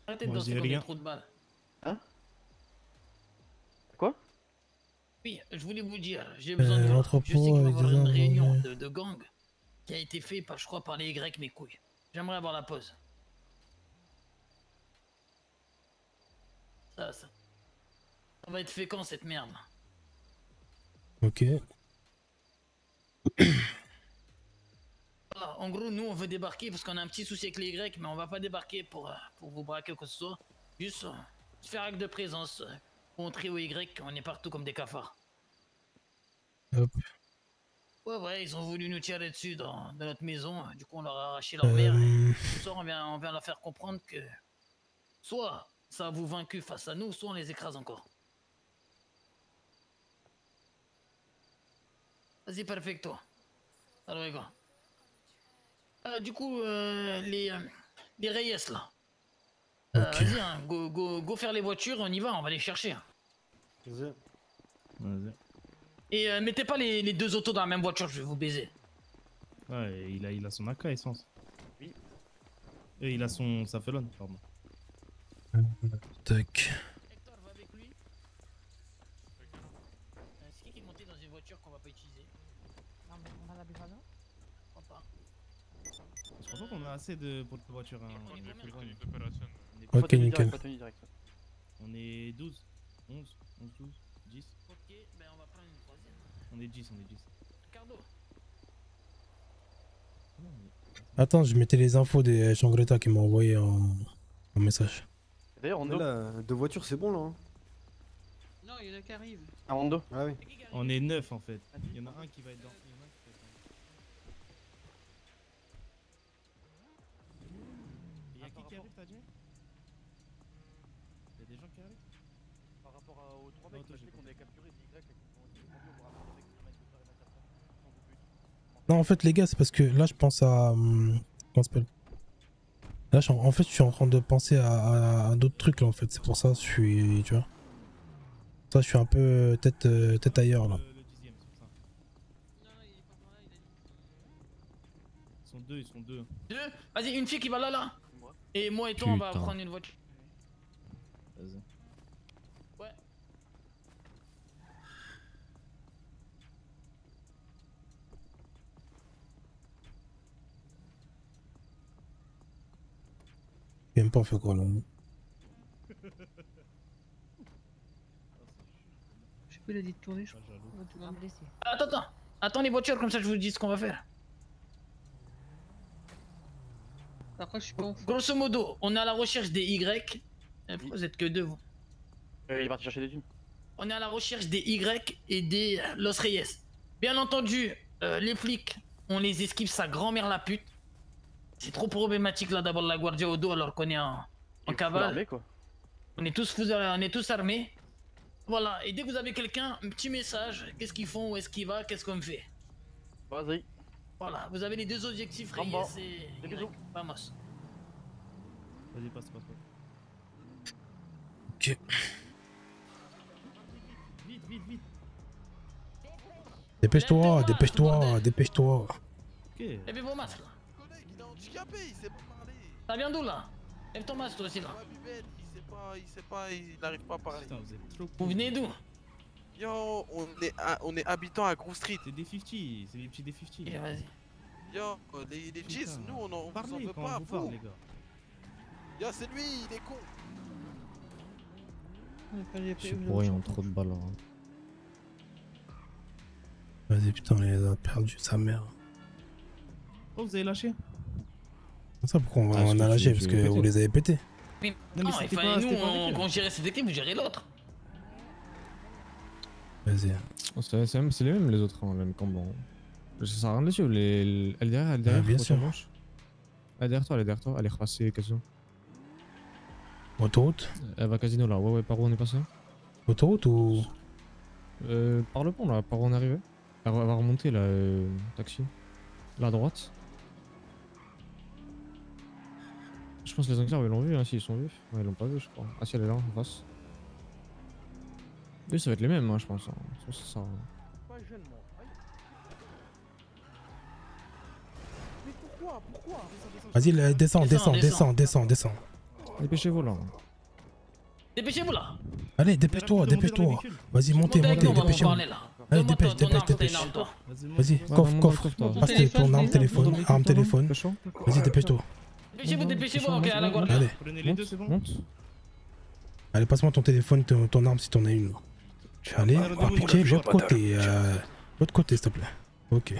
Arrêtez de Moi, danser j'ai comme des rien. trous de balles. Hein? Quoi? Oui, je voulais vous dire, j'ai besoin de vous. Je sais l'entrepôt qu'il va y avec avoir des une réunion armes, de gang qui a été faite, je crois, par les Grecs, mes couilles. J'aimerais avoir la pause. Ça va être fécond, cette merde. Ok. Voilà, en gros, nous, on veut débarquer parce qu'on a un petit souci avec les Grecs, mais on va pas débarquer pour vous braquer ou quoi que ce soit. Juste faire acte de présence, montrer aux Y qu'on est partout comme des cafards. Hop. Ouais, ils ont voulu nous tirer dessus dans notre maison, du coup on leur a arraché leur mère. Ce soir on vient leur faire comprendre que soit ça a vous vaincu face à nous, soit on les écrase encore. Vas-y, perfecto. Alors les gars. Du coup, les Reyes là. Ok. Vas-y, hein, go faire les voitures, on y va, on va les chercher. Vas-y. Vas-y. Et mettez pas les deux autos dans la même voiture, je vais vous baiser. Ouais, il a son AK essence. Oui. Et il a sa felon, pardon. Tac. Hector va avec lui. C'est qui est monté dans une voiture qu'on va pas utiliser? Non, mais on va la Buffalo? Je crois pas. Je crois pas qu'on a assez de pour la voiture. Hein. On est full run. Ok, nickel. On est 12, 11, 12, 10. Ok, ben on va prendre une troisième. On est 10, on est 10. Ricardo. Attends, je mettais les infos des Changreta qui m'ont envoyé en message. D'ailleurs, on là, 2 voitures, c'est bon là. Hein. Non, il y en a qui arrivent. Un Hondo. Ah oui. On est 9 en fait. Il y en a un qui va être dans. Il y en a un qui va être dans. Il y a qui arrive, t'as dit? Il y a des gens qui arrivent? Par rapport aux 3 mecs qu'on avait capturés, Y, Non, en fait, les gars, c'est parce que là, je pense à. Comment ça s'appelle? Là, en fait, je suis en train de penser à d'autres trucs là, en fait. C'est pour ça, je suis. Tu vois? Ça, je suis un peu tête ailleurs là. Le 10ème, c'est pour ça. Ils sont deux, ils sont deux. Vas-y, une fille qui va là. Et moi et toi, on va prendre une voiture. Vas-y. Ouais. Même pas, on fait quoi là? Je sais plus, il a dit de tourner, je crois. Tu vas me blesser. Attends les voitures, comme ça je vous dis ce qu'on va faire. Par contre, je suis pas en Grosso modo, on est à la recherche des Y. Vous êtes que deux, vous. Il est parti chercher des thunes. On est à la recherche des Y et des Los Reyes. Bien entendu, les flics, on les esquive sa grand-mère la pute. C'est trop problématique là d'avoir la Guardia au dos alors qu'on est en cavale. Armé, quoi. On est tous armés. Voilà, et dès que vous avez quelqu'un, un petit message, qu'est-ce qu'ils font, où est-ce qu'il va, qu'est-ce qu'on fait. Vas-y. Voilà, vous avez les deux objectifs, Reyes et Y. Vamos. Vas-y, passe. Ok. Vite. Dépêche-toi. Ok. Levez vos masques là. Il est handicapé, il sait pas parler. Ça vient d'où là? Lève ton masque toi aussi là. Il sait pas, il n'arrive pas à parler. Putain, vous êtes trop Vous venez d'où? Yo, on est habitant à Grove Street. C'est des 50, c'est des petits des 50. Ok, vas-y. Yo, les cheese, nous on vous en Parlez veut quand pas, on vous parle, vous. les gars. Yo, c'est lui, il est con. Je suis pour rien, trop de balles. Hein. Vas-y, putain, on les a perdu, sa mère. Oh, vous avez lâché? Ça, pourquoi on a lâché? Parce que vous les avez pétés. Mais Non, non, il c'était fallait pas- nous, c'était pas avec eux. quand on gérait cette équipe, vous gérez l'autre. Vas-y. Oh, c'est les mêmes les autres, hein, même combat. Ça sert à rien de les suivre. Elle est derrière, bien sûr. blanche. Elle est derrière toi, elle est repassée quasiment. Autoroute? Elle va casino là, ouais, par où on est passé? Autoroute ou? Par le pont là, par où on est arrivé. Elle va remonter là, taxi. Là à droite. Je pense que les enclaves ils l'ont vu, hein, s'ils sont vifs. Ouais, ils l'ont pas vu, je crois. Ah, si elle est là en face. Oui, ça va être les mêmes, hein, je pense. Hein. Je pense que ça sert à rien. Mais pourquoi? Vas-y, descends. Dépêchez-vous là. Dépêchez-vous là. Allez, dépêche-toi. Vas-y, montez, dépêchez-vous. Allez, dépêche. Vas-y, coffre. Passe ton arme téléphone. Vas-y, dépêche-toi. Dépêchez-vous, ok, à la Guardia. Allez, Prenez les deux, c'est bon? Monte. allez, passe-moi ton téléphone, ton arme si t'en as une. Allez, appliquez l'autre côté. L'autre côté, s'il te plaît. Ok.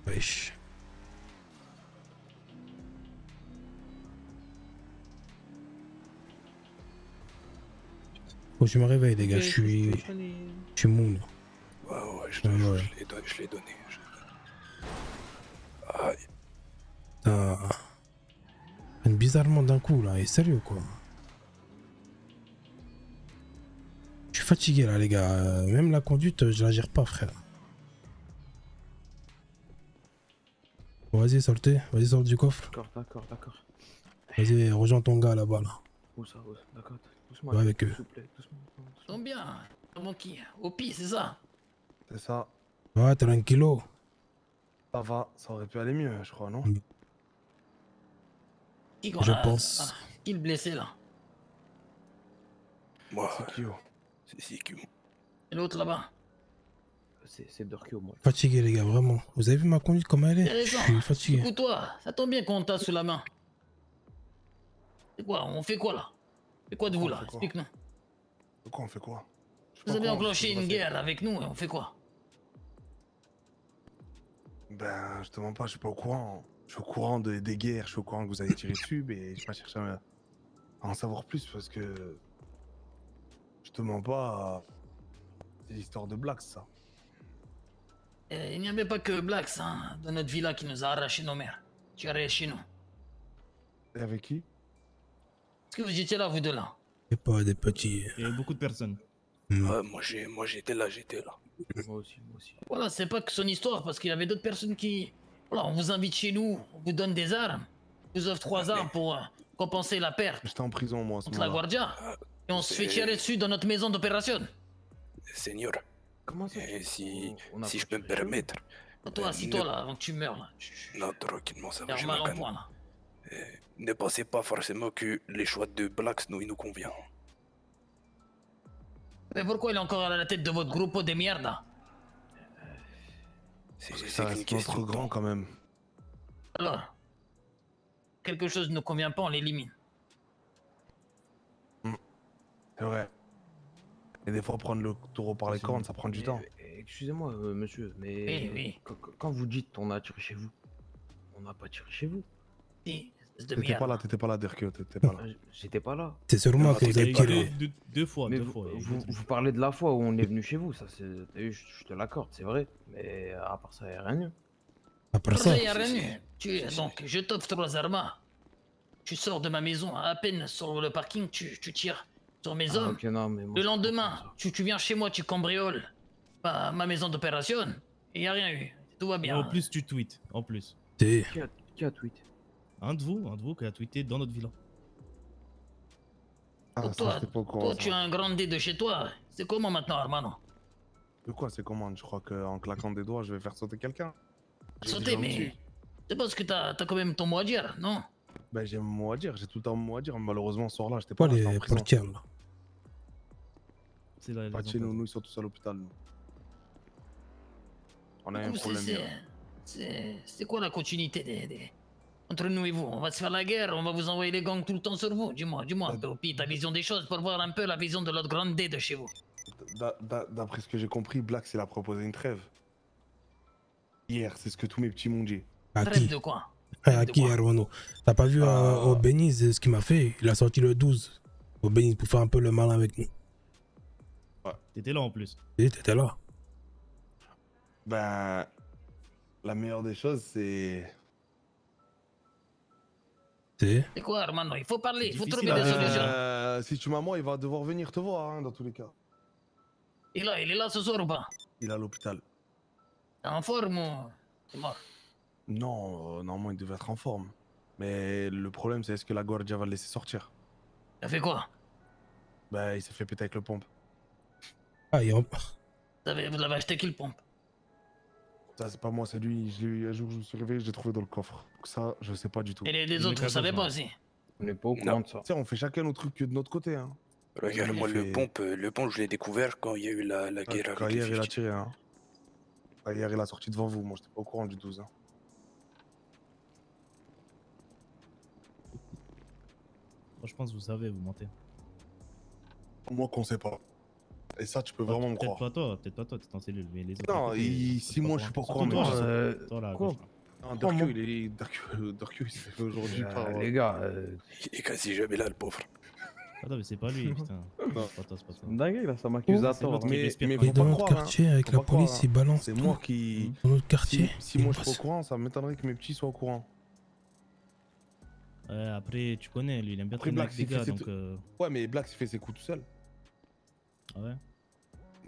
Wesh. Faut que je me réveille, les gars. Je suis mou, là. Ouais, je l'ai donné. Aïe. Putain. Bizarrement d'un coup, là. Et sérieux, quoi. Je suis fatigué, là, les gars. Même la conduite, je la gère pas, frère. Bon, vas-y, sortez. Vas-y, sors du coffre. D'accord. Vas-y, rejoins ton gars, là-bas, là. Où ça, d'accord. Doucement. Va avec eux. S'il vous plaît, doucement. Tombe bien. Comment qui? Au pire, c'est ça. C'est ça. Ouais, tranquillo. Ça va, ça aurait pu aller mieux, je crois, non? Je pense. Qui le blessé là? Moi. C'est qui? C'est qui? Et l'autre là-bas? c'est Durkio, moi. Fatigué, les gars, vraiment. Vous avez vu ma conduite comme elle est? Je Intéressant. suis fatigué. Écoute-toi, ça tombe bien qu'on t'a sous la main. C'est quoi? On fait quoi là? C'est quoi de vous là? Explique-nous. De quoi on fait quoi? Vous avez enclenché une guerre avec nous et on fait quoi? Ben, je te mens pas, je suis pas au courant. Je suis au courant des guerres, je suis au courant que vous avez tiré dessus, mais je vais pas chercher à en savoir plus parce que. Je te mens pas. C'est l'histoire de Blacks, ça. Il n'y avait pas que Blacks hein, dans notre villa qui nous a arraché nos mères. Tu es chez nous. Et avec qui? Est-ce que vous étiez là, vous deux là? C'est pas des petits. Il y avait beaucoup de personnes. Moi j'étais là. Moi aussi. Voilà, c'est pas que son histoire, parce qu'il y avait d'autres personnes qui... Voilà, on vous invite chez nous, on vous donne des armes, on vous offre 3 armes pour compenser la perte J'étais en prison, moi, à ce contre la moment-là. Guardia, et on se fait tirer dessus dans notre maison d'opération. Seigneur, comment ça si je peux me permettre. Toi, assis-toi là, avant que tu meurs là. Non, tranquillement, ça va, T'as je mal me en calme. point là. Ne pensez pas forcément que les choix de Blacks nous convient. Mais pourquoi il est encore à la tête de votre groupe de merde? Ça reste notre grand quand même. Alors, quelque chose ne nous convient pas, on l'élimine. C'est vrai. Et des fois, prendre le taureau par les cornes, ça prend du temps. Excusez-moi, monsieur, mais Oui. Quand vous dites on a tiré chez vous, on n'a pas tiré chez vous. Si, T'étais pas là, Derkio, t'étais pas là. J'étais pas là. C'est sûrement que vous avez tiré. Deux fois. Vous parlez de la fois où on est venu chez vous, ça c'est. Je te l'accorde, c'est vrai. Mais à part ça, y a rien eu. À part ça, y a rien eu. Donc, je t'offre 3 armes. Tu sors de ma maison, à peine sur le parking, tu tires sur mes hommes. Ok, non, mais moi, le lendemain, tu viens chez moi, tu cambrioles ma maison d'opération, et y a rien eu. Tout va bien. En plus, tu tweets. En plus. Qui a tweet? Un de vous qui a tweeté dans notre villa. Toi, tu as un grand dé de chez toi. C'est comment maintenant, Armano? De quoi c'est comment? Je crois qu'en claquant des doigts, je vais faire sauter quelqu'un. Sauter, mais... C'est parce que t'as quand même ton mot à dire, non? Ben j'ai mon mot à dire, j'ai tout le temps mon mot à dire. Malheureusement, ce soir-là, j'étais Pas pas là, j'étais en les prison. portières là. C'est là, Pas de chez nous, ils sont tous à l'hôpital. Nous. On a un problème. C'est quoi la continuité entre nous et vous? On va se faire la guerre, on va vous envoyer les gangs tout le temps sur vous. Dis-moi un peu, Opi, ta vision des choses pour voir un peu la vision de l'autre grande dé de chez vous. D'après ce que j'ai compris, Black, il a proposé une trêve. Hier, c'est ce que tous mes petits m'ont dit. À Trêve qui? de quoi? À qui, Armano? T'as pas vu au Beniz ce qu'il m'a fait? Il a sorti le 12 au Beniz pour faire un peu le malin avec nous. Ouais. T'étais là en plus. Et t'étais là. Ben, la meilleure des choses, c'est... C'est quoi, Armando? Il faut parler, il faut trouver des solutions. Si tu m'as moi, il va devoir venir te voir, hein, dans tous les cas. Il est là ce soir ou pas? Il est à l'hôpital. T'es en forme ou t'es mort? Non, normalement, il devait être en forme. Mais le problème, c'est est-ce que la Guardia va le laisser sortir? T'as fait quoi? Ben, il s'est fait péter avec le pompe. Ah, Vous l'avez acheté qui le pompe? Ça, c'est pas moi, c'est lui. Je l'ai eu un jour, je me suis réveillé, je l'ai trouvé dans le coffre. Donc ça, je sais pas du tout. Et les autres, vous savez pas aussi? On n'est pas au courant de ça. Tiens, on fait chacun nos trucs de notre côté, hein. Regarde, moi, le pompe, je l'ai découvert quand il y a eu la guerre Quand avec hier, les il a 50. tiré, hein. Quand hier, il a sorti devant vous. Moi, j'étais pas au courant du 12, hein. Moi, je pense que vous savez, vous mentez. Moi qu'on sait pas. Et ça, tu peux vraiment me croire. Peut-être pas toi, t'es en cellule, mais les autres. Non, si moi je suis pas au courant, mais toi là, à quoi? gauche, là. Non, Durkio, il s'est fait aujourd'hui par... Les gars, il est quasi jamais là, le pauvre. Attends, mais c'est pas lui, putain. C'est pas toi, c'est pas toi. dingue, là, ça m'accuse à tort. Mais Et faut dans pas notre croire, quartier, hein. avec Faut la pas croire, police, hein. ils balancent C'est tout. moi qui... Dans notre quartier. Si moi je suis pas au courant, ça m'étonnerait que mes petits soient au courant. Après, tu connais, lui, il aime bien Après, traîner Black, avec des il gars, fait donc... Ouais, mais Black, il fait ses coups tout seul. Ah ouais?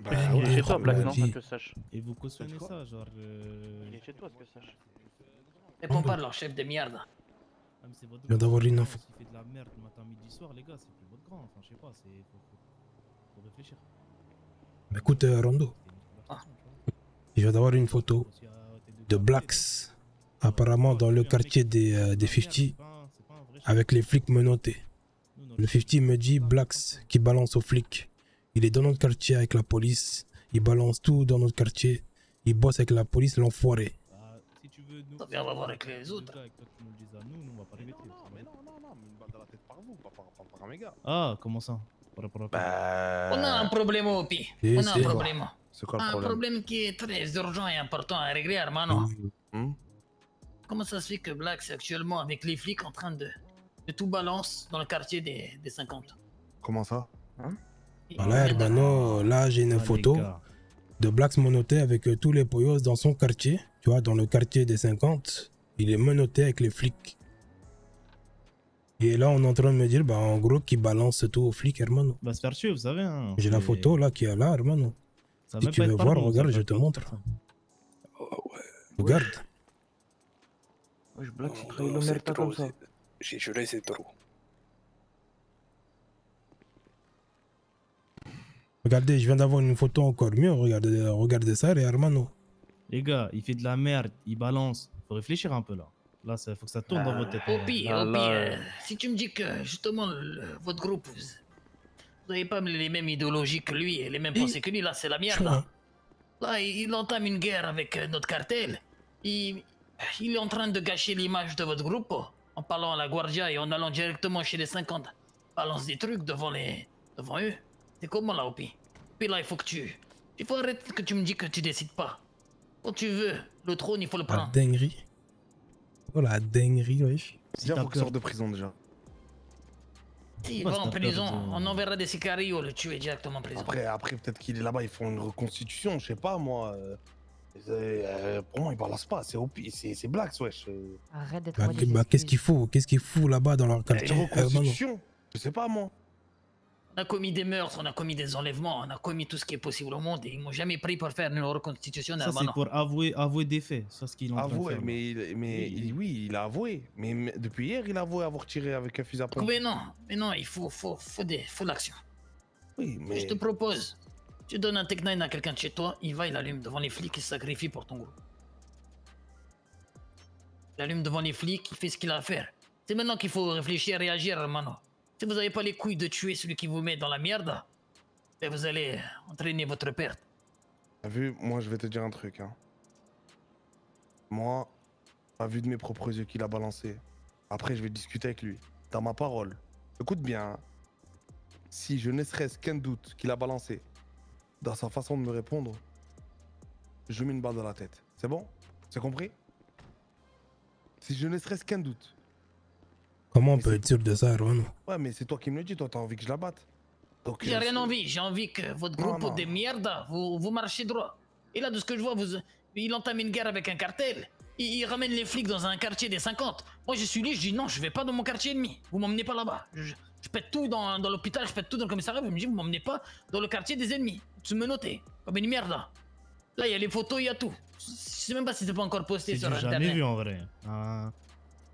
Bah, Il ouais, est chez toi, Black, non? dit. Que je sache. Et vous cautionnez ça, genre... Il est chez toi, que je sache. Réponds pas de leur chef de merde. Ah, mais c'est votre Je viens d'avoir une info. S'il fait de la merde matin, midi, soir, les gars, c'est plus votre grand. Enfin, je sais pas, faut réfléchir. Mais écoute, Rondo, je viens d'avoir une photo de Blacks, apparemment dans le quartier des 50, avec les flics menottés. Le 50 me dit Blacks qui balance aux flics. Il est dans notre quartier avec la police, il balance tout dans notre quartier. Il bosse avec la police, l'enfoiré. Si tu veux, nous. Ça vient voir avec les autres. Avec toi, tu nous le dises à nous, nous on va pas les mettre. Non, mais une balle dans la tête par vous, pas par mes gars. Ah, comment ça? Par rapport à quoi? On a un problème au pi. Et On a un c'est- problème. C'est quoi le Un problème? problème qui est très urgent et important à régler, hermano. Hmm? Comment ça se fait que Black est actuellement avec les flics en train de tout balance dans le quartier des 50? Comment ça? Voilà, hermano, là j'ai une photo de Blacks menotté avec tous les poyos dans son quartier. Tu vois, dans le quartier des 50, il est menotté avec les flics. Et là, on est en train de me dire, bah en gros, qu'il balance tout aux flics, hermano. Bah, se faire tuer, vous savez. Hein, J'ai la photo là qui est là, hermano. Ça va Si même tu pas veux être voir, pardon, regarde, ça je va te pas montre. Regarde. Wesh, Black, c'est trahi l'omerta comme ça. J'ai juré, c'est trop. Regardez, je viens d'avoir une photo encore mieux. Regardez, regardez ça, les hermano. Les gars, il fait de la merde, il balance. Faut réfléchir un peu là. Là, il faut que ça tourne dans votre tête. Opi, si tu me dis que justement votre groupe, vous n'avez pas les mêmes idéologies que lui et les mêmes pensées que lui, là c'est la merde. Là, il entame une guerre avec notre cartel. Il est en train de gâcher l'image de votre groupe en parlant à la Guardia et en allant directement chez les 50. Balance des trucs devant eux. C'est comment là, Opi? Puis là, il faut arrêter que tu me dis que tu décides pas. Quand tu veux, le trône, il faut le La prendre. dinguerie. Oh la dinguerie, wesh. Déjà, faut qu'il sorte de prison déjà. S'il va en prison, on enverra des sicarios le tuer directement en prison. Après peut-être qu'il est là-bas, ils font une reconstitution, je sais pas moi. Pour moi, ils balancent pas, c'est c'est Blacks, wesh. Arrête d'être Bah, qu'est-ce qu'il faut? Qu'est-ce qu'il fout là-bas dans leur quartier, Une hermano? reconstitution, je sais pas moi. On a commis des meurtres, on a commis des enlèvements, on a commis tout ce qui est possible au monde et ils m'ont jamais pris pour faire une reconstitution. Ça, c'est pour avouer des faits. Ça, ce qu'il est en train de Avoué, faire. oui, il a avoué. Mais depuis hier, il a avoué avoir tiré avec un fusil à pompe. Mais non, il faut l'action. Oui, mais. Je te propose, tu donnes un Tech 9 à quelqu'un de chez toi, il va, il allume devant les flics, il se sacrifie pour ton groupe. Il allume devant les flics, il fait ce qu'il a à faire. C'est maintenant qu'il faut réfléchir, réagir, hermano. Si vous n'avez pas les couilles de tuer celui qui vous met dans la merde, ben vous allez entraîner votre perte. T'as vu, moi je vais te dire un truc. Hein. Moi, pas vu de mes propres yeux qu'il a balancé. Après, je vais discuter avec lui. Dans ma parole. Écoute bien. Hein. Si je ne serait-ce qu'un doute qu'il a balancé dans sa façon de me répondre, je mets une balle dans la tête. C'est bon? C'est compris? Si je ne serait-ce qu'un doute. Comment on peut être sûr de ça, hermano? Ouais, mais c'est toi qui me le dis, toi, t'as envie que je la batte. Donc, J'ai rien envie, j'ai envie que votre groupe de merde, vous marchez droit. Et là, de ce que je vois, il entame une guerre avec un cartel. Il ramène les flics dans un quartier des 50. Moi, je suis lui, je dis non, je vais pas dans mon quartier ennemi. Vous m'emmenez pas là-bas. Je pète tout dans l'hôpital, je pète tout dans le commissariat. Vous me dites, vous m'emmenez pas dans le quartier des ennemis. Tu me notez, comme une merde. Là, il y a les photos, il y a tout. Je sais même pas si c'est pas encore posté sur J'ai internet. jamais vu en vrai.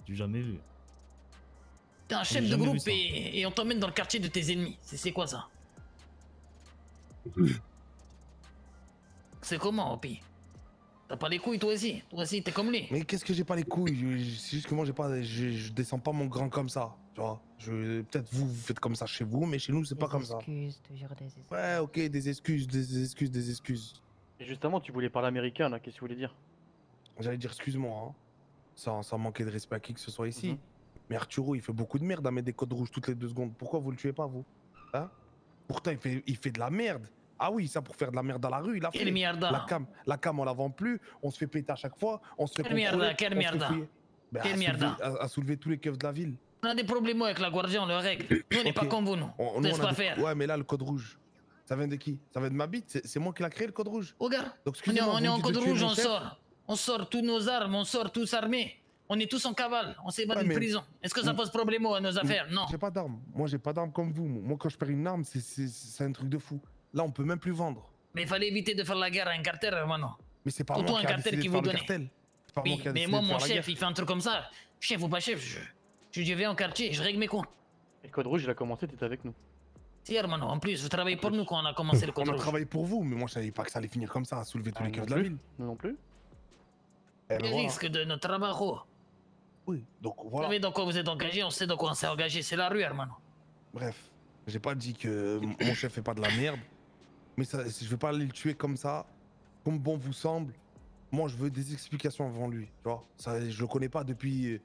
J'ai jamais vu. T'es un chef de groupe et on t'emmène dans le quartier de tes ennemis. C'est quoi ça? C'est comment, Opi? T'as pas les couilles toi aussi? Toi aussi, t'es comme lui. Mais qu'est-ce que j'ai pas les couilles? C'est juste que moi, je descends pas mon grand comme ça. Tu vois? Peut-être vous faites comme ça chez vous, mais chez nous, c'est pas comme ça. Toujours des excuses. Ouais, ok, des excuses. Et justement, tu voulais parler américain, là, qu'est-ce que tu voulais dire? J'allais dire excuse-moi, hein. Sans manquer de respect à qui que ce soit ici. Mais Arturo, il fait beaucoup de merde à mettre des codes rouges toutes les 2 secondes. Pourquoi vous le tuez pas, vous? Hein? Pourtant, il fait de la merde. Ah oui, ça pour faire de la merde dans la rue, il a fait. Quelle merde? La cam, on la vend plus. On se fait péter à chaque fois. On se fait Quelle merde? Quelle merde? Quelle merde? À soulever tous les keufs de la ville. On a des problèmes avec la Guardia, on le règle. Nous, on n'est pas comme vous, nous. On laisse pas faire. Ouais, mais là, le code rouge, ça vient de qui? Ça vient de ma bite? C'est moi qui l'a créé, le code rouge? Regarde, Donc, on est en code rouge, on sort. On sort tous nos armes, on sort tous armés. On est tous en cavale, on s'est évadé de prison. Est-ce que ça pose problème à nos affaires? Non. J'ai pas d'armes. Moi, j'ai pas d'armes comme vous. Moi, quand je perds une arme, c'est un truc de fou. Là, on peut même plus vendre. Mais il fallait éviter de faire la guerre à un cartel, hermano. Mais c'est pas Surtout moi un qui a cartel décidé qui de vous faire le donnait. cartel. C'est pas moi Oui, qui a mais décidé moi, de mon faire la chef, guerre. il fait un truc comme ça. Chef ou pas chef, je vais en quartier, je règle mes comptes. Et le code rouge, il a commencé, t'étais avec nous. Si, hermano, en plus, vous travaillez pour nous quand on a commencé le code On a rouge. travaillé pour vous, mais moi, je savais pas que ça allait finir comme ça, à soulever tous les keufs de la plus. ville. Nous non plus. Eh ben Le voilà. risque de notre travail. Oui, donc Vous voilà. savez dans quoi vous êtes engagé, on sait dans quoi on s'est engagé, c'est la rue, hermano. Bref, j'ai pas dit que mon chef fait pas de la merde, mais ça, je vais pas aller le tuer comme ça, comme bon vous semble. Moi, je veux des explications avant lui, tu vois. Ça, je le connais pas depuis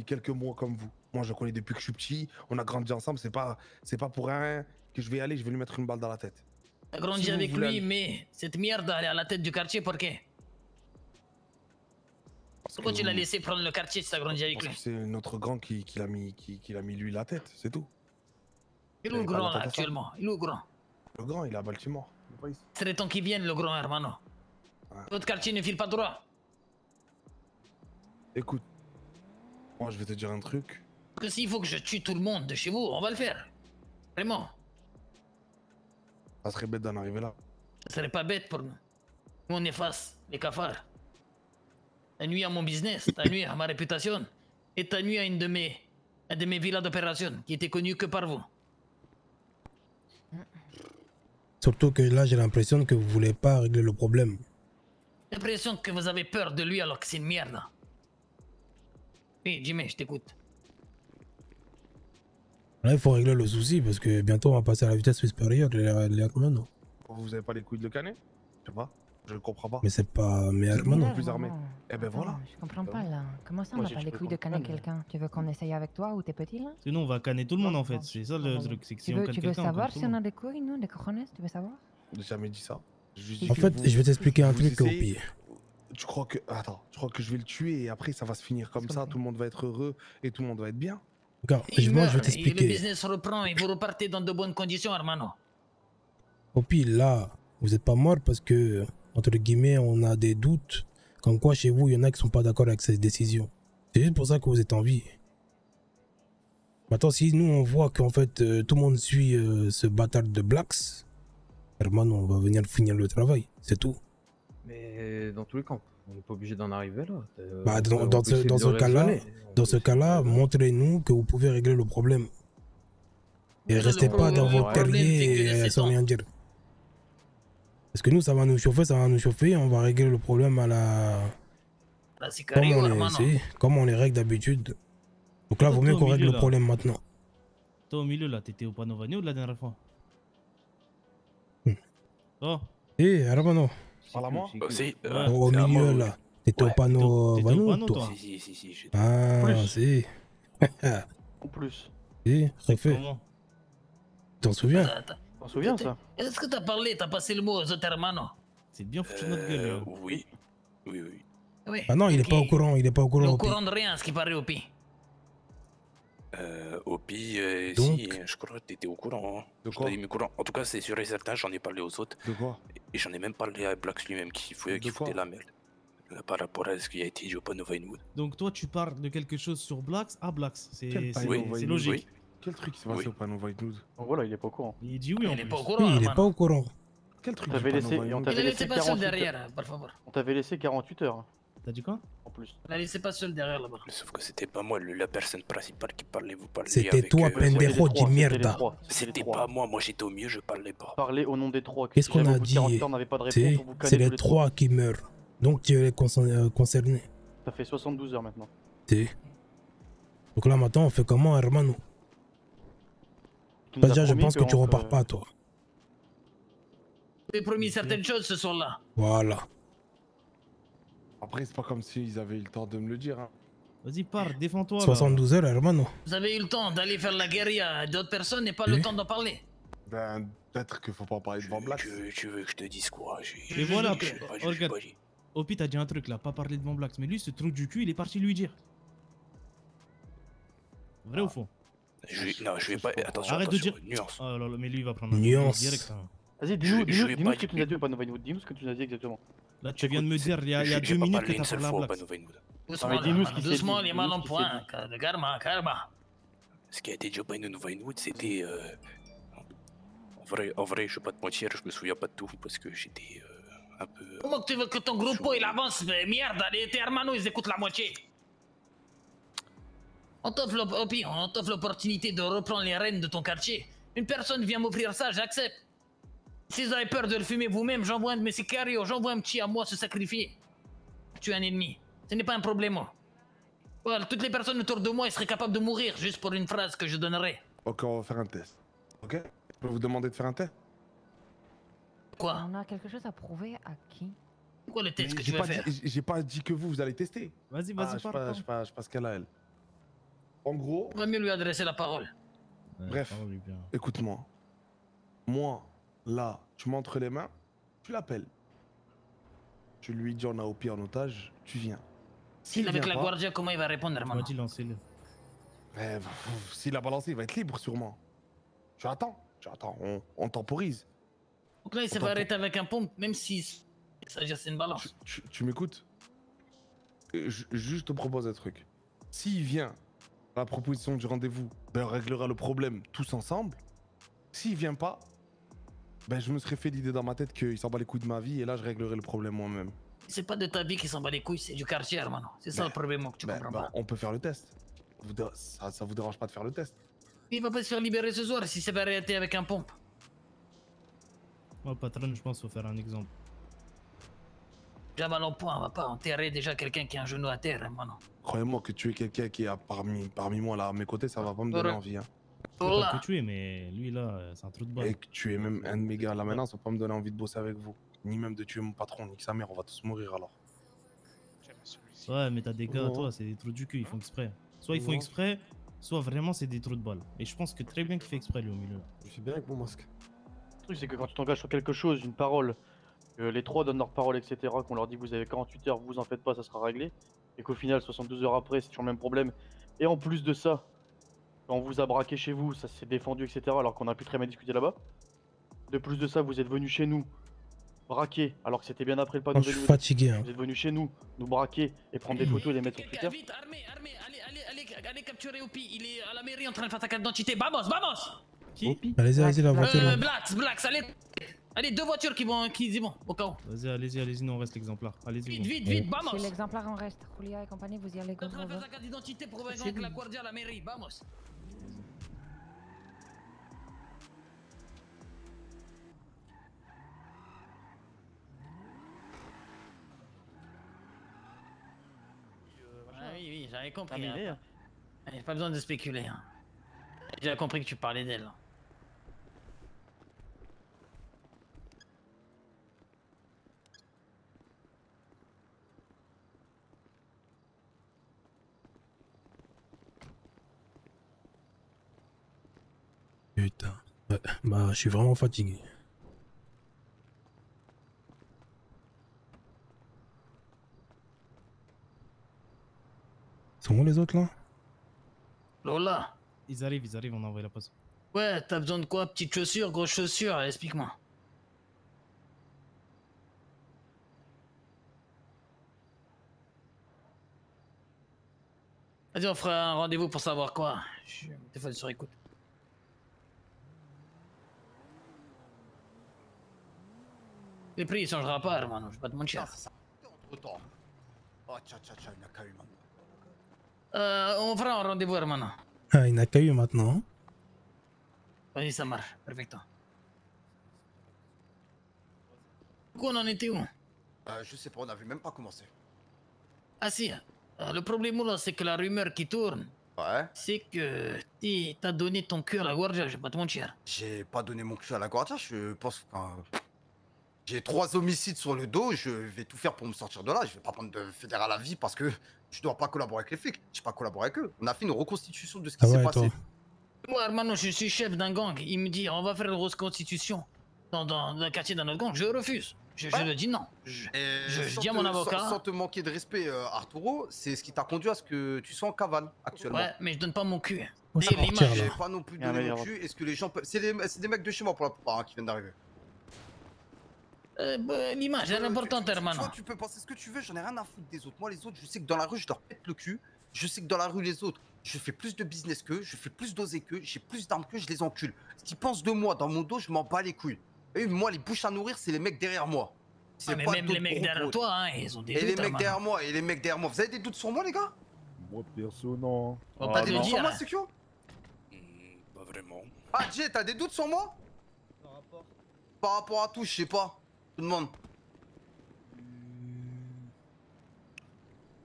quelques mois comme vous. Moi, je le connais depuis que je suis petit. On a grandi ensemble. C'est pas pour rien que je vais y aller. Je vais lui mettre une balle dans la tête. T'as grandi Si vous avec voulez lui, aller- mais cette merde elle est à la tête du quartier, pourquoi? Pourquoi tu l'as laissé prendre le quartier si t'as grandi avec Parce lui? que c'est notre grand qui l'a mis lui la tête, c'est tout. Il est où le grand là actuellement? Il est où le grand? Le grand, il est à Baltimore. Il est pas ici. Ce serait temps qu'il vienne le grand hermano. Votre quartier ne file pas droit. Écoute, moi je vais te dire un truc. Parce que s'il faut que je tue tout le monde de chez vous, on va le faire. Vraiment. Ça serait bête d'en arriver là. Ça serait pas bête pour nous. Nous on est face, les cafards. T'as nuit à mon business, t'as nuit à ma réputation, et t'as nuit à une de mes villas d'opération qui était connue que par vous. Surtout que là, j'ai l'impression que vous voulez pas régler le problème. J'ai l'impression que vous avez peur de lui alors que c'est une merde. Oui, Jimmy, je t'écoute. Là, il faut régler le souci parce que bientôt, on va passer à la vitesse supérieure, les Hermanos. Vous avez pas les couilles de le canner? Je sais pas. Je le comprends pas. Mais c'est pas mes Vous êtes Hermanos. beaucoup plus armés. Eh ben voilà. Je comprends pas là. Comment ça, on Moi, n'a j'ai pas les trouvé couilles de qu'on canner canne. quelqu'un? Tu veux qu'on essaye avec toi ou t'es petit là? Sinon, on va canner tout le monde en fait. C'est ça le truc. C'est que si Tu on veux, canne tu veux quelqu'un, on savoir canne tout si le on monde. a des couilles, nous, des cojones? Tu veux savoir? J'ai jamais dit ça. En fait, je vais t'expliquer un truc au pire. Tu crois que. Attends, tu crois que je vais le tuer et après ça va se finir comme ça, tout le monde va être heureux et tout le monde va être bien? Regarde, Il moi, je vais meurt, et le t'expliquer. business reprend et vous repartez dans de bonnes conditions, hermano. Au pire, là, vous n'êtes pas mort parce que, entre guillemets, on a des doutes. Comme quoi, chez vous, il y en a qui sont pas d'accord avec cette décision. C'est juste pour ça que vous êtes en vie. Maintenant, si nous, on voit qu'en fait, tout le monde suit ce bâtard de Blacks, Hermano, on va venir finir le travail. C'est tout. Mais dans tous les cas, on n'est pas obligé d'en arriver là. Bah, On peut essayer de raisonner. dans ce cas-là, montrez-nous que vous pouvez régler le problème. Et restez pas dans votre carrière sans rien dire. Parce que nous, ça va nous chauffer, on va régler le problème à la... Comme on les règle d'habitude. Donc là, vaut mieux qu'on règle le problème maintenant. Toi au milieu là, t'étais au Panovani ou de la dernière fois? Oh. Hermano. Parle à moi? Si, Au milieu là. T'étais au Panovani toi? Si, j'étais. Ah, si. En plus. Si, refait. T'en souviens? T'en souviens ça? Est-ce que t'as parlé, t'as passé le mot aux autres hermanos? C'est bien foutu notre gueule. Oui. Oui. Ah non, il est pas au courant, il est pas au Il est courant. au courant de rien, ce qui paraît au pire. Opi, Donc si, je crois que t'étais au courant. Hein. De Je quoi? t'avais mis au courant. En tout cas, c'est sûr et certain, j'en ai parlé aux autres. De quoi? Et j'en ai même parlé à Blacks lui-même qui foutait la merde. Par rapport à ce qui a été dit au Panova Inwood. Donc toi, tu parles de quelque chose sur Blacks à Blacks. C'est Oui. logique. Quel truc qui s'est passé au Panova Inwood? Voilà, il est pas au courant. Il dit oui en Il plus. est pas au courant. Oui, il est pas au courant. Quel truc? T'avais laissé, et on Ne t'avait le laissé laissez pas seul 48 heures. derrière, par favor. On t'avait laissé 48 heures. T'as dit quoi? En plus. Ne la laissez pas seul derrière là-bas. Sauf que c'était pas moi la personne principale qui parlait, vous parliez C'était avec, toi, pendejo de mierda. C'était pas moi j'étais au milieu, je parlais pas. Parlez au nom des trois. Qu'est-ce qu'on a dit? C'est les trois qui meurent. Donc tu es concerné. Ça fait 72 heures maintenant. Donc là maintenant on fait comment, Hermano? Tu nous as Déjà je promis pense que tu qu'on repars pas toi. Tu as promis certaines choses ce soir-là. Voilà. Après c'est pas comme s'ils avaient eu le temps de me le dire. Hein. Vas-y, pars, défends-toi. 72 heures, Hermano. Vous avez eu le temps d'aller faire la guérilla à d'autres personnes et pas le temps d'en parler. Ben peut-être qu'il faut pas parler devant Blacks. Tu veux que je te dise quoi? Et voilà, regarde. Opi, t'as dit un truc là, pas parler devant Blacks. Mais lui, ce trou du cul, il est parti lui dire. Vrai ou faux? Non, je vais pas. Attention, arrête attention, de dire. nuance. Oh là là, mais lui, il va prendre un Nuance. direct. Hein. Vas-y, dis-nous ce que tu nous as dit au Panova Inwood. Dis-nous ce que tu nous as dit exactement. Là, tu viens de me dire il y a 2 minutes que t'as parlé à Blacks. Doucement, les mal en point. Karma. Ce qui a été dit au Panova Inwood, c'était. En vrai, je vais pas te mentir, je me souviens pas de tout parce que j'étais un peu. Comment tu veux que ton groupe il avance? Merde, les hermanos ils écoutent la moitié. On t'offre l'opportunité de reprendre les rênes de ton quartier. Une personne vient m'offrir ça, j'accepte. Si vous avez peur de le fumer vous-même, j'envoie un de mes sicarios, j'envoie un petit à moi se sacrifier. Tu es un ennemi. Ce n'est pas un problème. Voilà, toutes les personnes autour de moi, ils seraient capables de mourir juste pour une phrase que je donnerais. Ok, on va faire un test. Ok? Je peux vous demander de faire un test? Quoi? On a quelque chose à prouver à qui? C'est quoi le test Mais que tu vas faire? J'ai pas dit que vous allez tester. Vas-y, Je sais pas ce qu'elle a, elle. En gros. On va mieux lui adresser la parole. Bref, écoute-moi. Moi, là, tu m'as entre les mains, tu l'appelles. Tu lui dis on a OP en otage, tu viens. S'il avec la Guardia, comment il va répondre, hermano? Vas-y, lancez-le. S'il a balancé, il va être libre sûrement. Tu attends, on temporise. Donc là, il s'est fait arrêter avec un pompe, même si il s'agit d'une balance. Tu m'écoutes? Je te propose un truc. S'il vient à la proposition du rendez-vous, ben on réglera le problème tous ensemble. S'il vient pas, ben je me serais fait l'idée dans ma tête qu'il s'en bat les couilles de ma vie et là je réglerai le problème moi-même. C'est pas de ta vie qui s'en bat les couilles, c'est du quartier, hermano. C'est ça le problème que tu comprends pas. On peut faire le test. Ça vous dérange pas de faire le test? Il va pas se faire libérer ce soir s'il s'est fait arrêter avec un pompe. Moi, patron, je pense qu'il faut faire un exemple. Jamal en point, on va pas enterrer déjà quelqu'un qui a un genou à terre, hermano. Croyez-moi que tuer quelqu'un qui est parmi moi là à mes côtés, ça va pas me donner envie. Hein. Je peux pas te tuer, mais lui là, c'est un trou de balle. Et que tuer même un de mes gars là maintenant, ça va pas me donner envie de bosser avec vous. Ni même de tuer mon patron, ni que sa mère, on va tous mourir alors. Ouais, mais t'as des gars, toi, c'est des trous du cul, ils font exprès. Soit ils font exprès, soit vraiment c'est des trous de balle. Et je pense que très bien qu'il fait exprès lui au milieu. Je suis bien avec mon masque. Le truc, c'est que quand tu t'engages sur quelque chose, une parole, que les trois donnent leur parole, etc., qu'on leur dit vous avez 48 heures, vous en faites pas, ça sera réglé, et qu'au final, 72 heures après, c'est toujours le même problème. Et en plus de ça, quand on vous a braqué chez vous, ça s'est défendu, etc., alors qu'on a pu très bien discuter là-bas. De plus de ça, vous êtes venu chez nous, braquer, alors que c'était bien après le panneau. Je suis fatigué. Hein. Vous êtes venu chez nous, nous braquer et prendre des photos et les mettre sur Twitter. Vite, armé, allez capturer Opi, il est à la mairie en train de faire ta carte d'identité. Vamos! Qui? Allez-y, la voiture. Blacks, allez, deux voitures qui y vont, au cas où. Vas-y, allez-y, nous on reste l'exemplaire. Allez-y. Vite, vamos! Si l'exemplaire en reste, Julia et compagnie, vous y allez en train de faire ta carte d'identité pour avec la Guardia à la mairie, vamos! Oui, j'avais compris. Hein. Pas besoin de spéculer. Hein. J'ai déjà compris que tu parlais d'elle. Putain. Ouais, bah, je suis vraiment fatigué. Sont où les autres là? Lola. Ils arrivent, on a envoyé la pause. Ouais, t'as besoin de quoi? Petite chaussure, grosse chaussure? Explique-moi. Vas-y, on fera un rendez-vous pour savoir quoi. Je suis des fois sur écoute. Les prix, ils changera pas, hermano, je vais pas te mentir. On fera un rendez-vous, hermano. Ah, il n'a qu'à eu maintenant. Vas-y, ça marche, perfecto. Quoi, on en était où? Je sais pas, on avait même pas commencé. Ah si, le problème là, c'est que la rumeur qui tourne, c'est que t'as donné ton cul à la Guardia, je vais pas te mentir. J'ai pas donné mon cul à la Guardia, je pense que... J'ai 3 homicides sur le dos, je vais tout faire pour me sortir de là. Je vais pas prendre de fédéral à vie parce que je dois pas collaborer avec les flics. Je pas collaborer avec eux. On a fait une reconstitution de ce qui s'est passé. Moi, hermano, je suis chef d'un gang. Il me dit, on va faire une reconstitution dans le quartier d'un autre gang. Je refuse. Je le dis non. Je dis à mon avocat. Sans te manquer de respect, Arturo, c'est ce qui t'a conduit à ce que tu sois en cavale actuellement. Ouais, mais je donne pas mon cul. L'image. J'ai pas non plus donné mon cul. Est-ce que les gens peuvent. C'est des mecs de chez moi pour la plupart qui viennent d'arriver. L'image, elle est importante, hermano. Tu peux penser ce que tu veux, j'en ai rien à foutre des autres. Moi, les autres, je sais que dans la rue, je leur pète le cul. Je sais que dans la rue, les autres, je fais plus de business qu'eux, je fais plus d'oser qu'eux, j'ai plus d'armes qu'eux, je les encule. Ce qu'ils pensent de moi dans mon dos, je m'en bats les couilles. Et moi, les bouches à nourrir, c'est les mecs derrière moi. Ah, mais même les mecs derrière toi, hein, ils ont des doutes. Et les mecs derrière moi, et les mecs derrière moi. Vous avez des doutes sur moi, les gars? Moi, perso, non. On va pas te le dire. Sur moi, c'est quoi? Pas vraiment. Ah, Jay, t'as des doutes sur moi? Par rapport à tout, je sais pas. Tout le monde.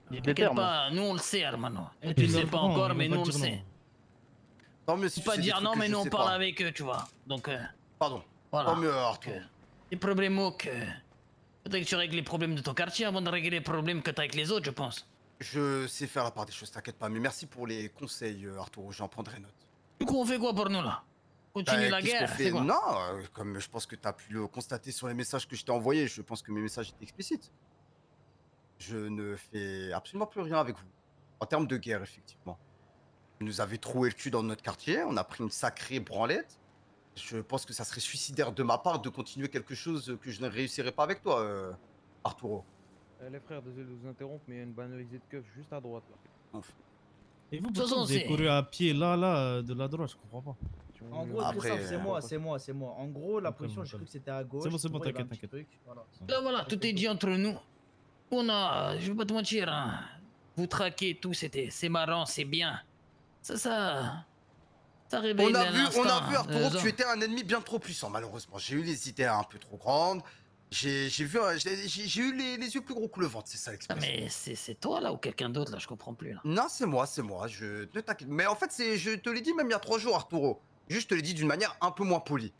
T'inquiète pas, nous on le sait, hermano. Tu le sais pas encore, mais nous on le sait. Tant mieux si tu pas dire non, mais nous on parle avec eux, tu vois. Donc, pardon. Voilà. Tant mieux, Arthur. des problèmes que... Faudrait que tu règles les problèmes de ton quartier avant de régler les problèmes que t'as avec les autres, je pense. Je sais faire la part des choses, t'inquiète pas. Mais merci pour les conseils, Arturo, j'en prendrai note. Du coup, on fait quoi pour nous, là? Continue la qu'est-ce qu'on guerre, fait c'est quoi? Non, comme je pense que t'as pu le constater sur les messages que je t'ai envoyés, je pense que mes messages étaient explicites. Je ne fais absolument plus rien avec vous. En termes de guerre, effectivement. Vous nous avez troué le cul dans notre quartier, on a pris une sacrée branlette. Je pense que ça serait suicidaire de ma part de continuer quelque chose que je ne réussirais pas avec toi, Arturo. Les frères, désolé de vous interrompre, mais il y a une banalisée de keuf juste à droite là. Et vous, toute pourquoi façon, vous avez c'est- couru à pied là, de la droite, je comprends pas. En gros, Après, très simple, c'est moi. En gros, la position, j'ai cru que c'était à gauche. C'est bon, Pour moi, il y avait un t'inquiète, petit truc, voilà. Là, voilà, tout est dit entre nous. On a, je vais pas te mentir, hein, vous traquez tout, c'est marrant, c'est bien. Ça réveille On a vu, l'instinct, Arturo, que ça. tu étais un ennemi bien trop puissant, malheureusement. J'ai eu les idées un peu trop grandes. J'ai eu les yeux plus gros que le ventre, c'est ça Ah, l'expression. mais c'est toi là ou quelqu'un d'autre là, je comprends plus là. Non, c'est moi, je ne t'inquiète. Mais en fait, je te l'ai dit même il y a 3 jours, Arturo. Juste, je te l'ai dit d'une manière un peu moins polie.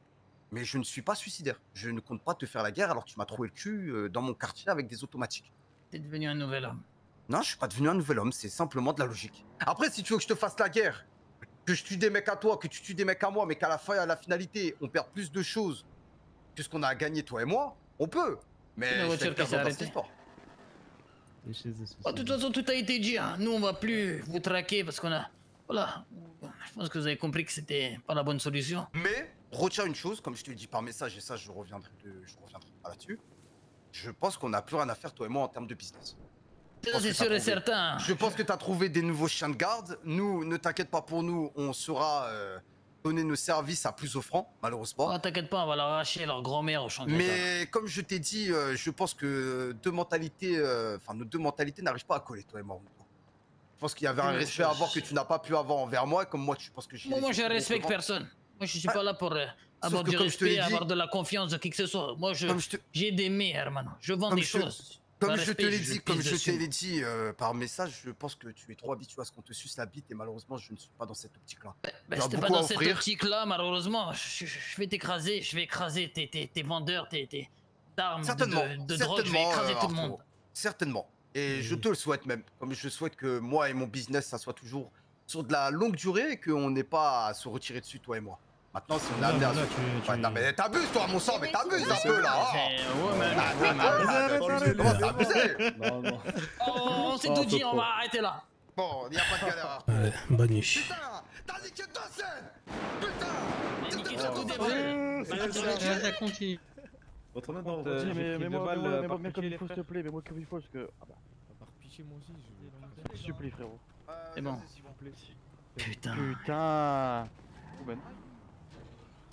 Mais je ne suis pas suicidaire. Je ne compte pas te faire la guerre alors que tu m'as trouvé le cul dans mon quartier avec des automatiques. T'es devenu un nouvel homme. Non, je suis pas devenu un nouvel homme, c'est simplement de la logique. Après, si tu veux que je te fasse la guerre, que je tue des mecs à toi, que tu tues des mecs à moi, mais qu'à la fin, à la finalité, on perd plus de choses que ce qu'on a à gagner, toi et moi, on peut. Mais Une je voiture vais qui perdre s'est dans arrêtée. cet sport. De toute façon, tout a été dit. Hein. Nous, on va plus vous traquer parce qu'on a. Voilà. Je pense que vous avez compris que c'était pas la bonne solution. Mais retiens une chose, comme je te l'ai dit par message, et ça, je reviendrai pas là-dessus. Je pense qu'on n'a plus rien à faire, toi et moi, en termes de business. Ça, c'est sûr et certain. Je pense que tu as trouvé des nouveaux chiens de garde. Nous, ne t'inquiète pas pour nous, on saura donner nos services à plus offrant, malheureusement. Oh, t'inquiète pas, on va leur arracher leur grand-mère au champ de bataille. Mais comme je t'ai dit, je pense que nos deux mentalités n'arrivent pas à coller, toi et moi. Je pense qu'il y avait un respect à avoir que tu n'as pas pu avoir envers moi, et comme moi, tu penses que j'ai. Moi, je respecte personne. Moi, je suis pas là pour avoir que du comme je te l'ai respect, dit- avoir de la confiance de qui que ce soit. Moi, j'ai des mets, hermano. Je vends des choses. Comme Le je te respect, l'ai dit, pisse dessus. par message, je pense que tu es trop habitué à ce qu'on te suce la bite et malheureusement, je ne suis pas dans cette optique-là. Ben, Tu as c'était pas beaucoup à dans cette offrir. optique-là, malheureusement. Je vais t'écraser, je vais écraser tes vendeurs, tes d'armes, Certainement, de drogue, je vais écraser tout le monde. Arturo. Certainement. Et je te le souhaite même. Comme je souhaite que moi et mon business, ça soit toujours sur de la longue durée et qu'on n'ait pas à se retirer dessus, toi et moi. Maintenant, si on est amené à se... Ouais, non, mais t'abuses, toi, mon sang, mais t'abuses un peu, là. Oh, on s'est tout dit, on va arrêter là. Bon, il n'y a pas de galère. Allez, banish. T'as niqué 2 scènes. Putain. Ça continue. Autrement, Mais moi comme il faut, s'il te plaît, mais moi comme il faut, parce que... Ah bah... Par pitié, moi aussi, S'il te plaît, frérot. C'est bon. Putain. Putain. Ruben.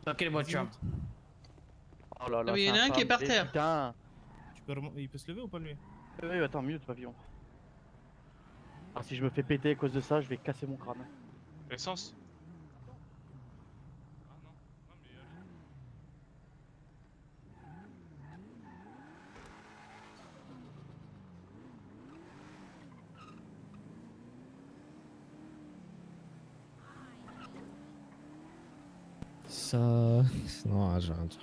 Dans quelle voiture? Oh là là, Ah oui, il y en a c'est un qui est par infâme. terre. Putain. Il peut se lever ou pas lui? Oui, attends, minute, papillon. Ah, si je me fais péter à cause de ça, je vais casser mon crâne. Essence. Ça. Non, j'ai rien à dire.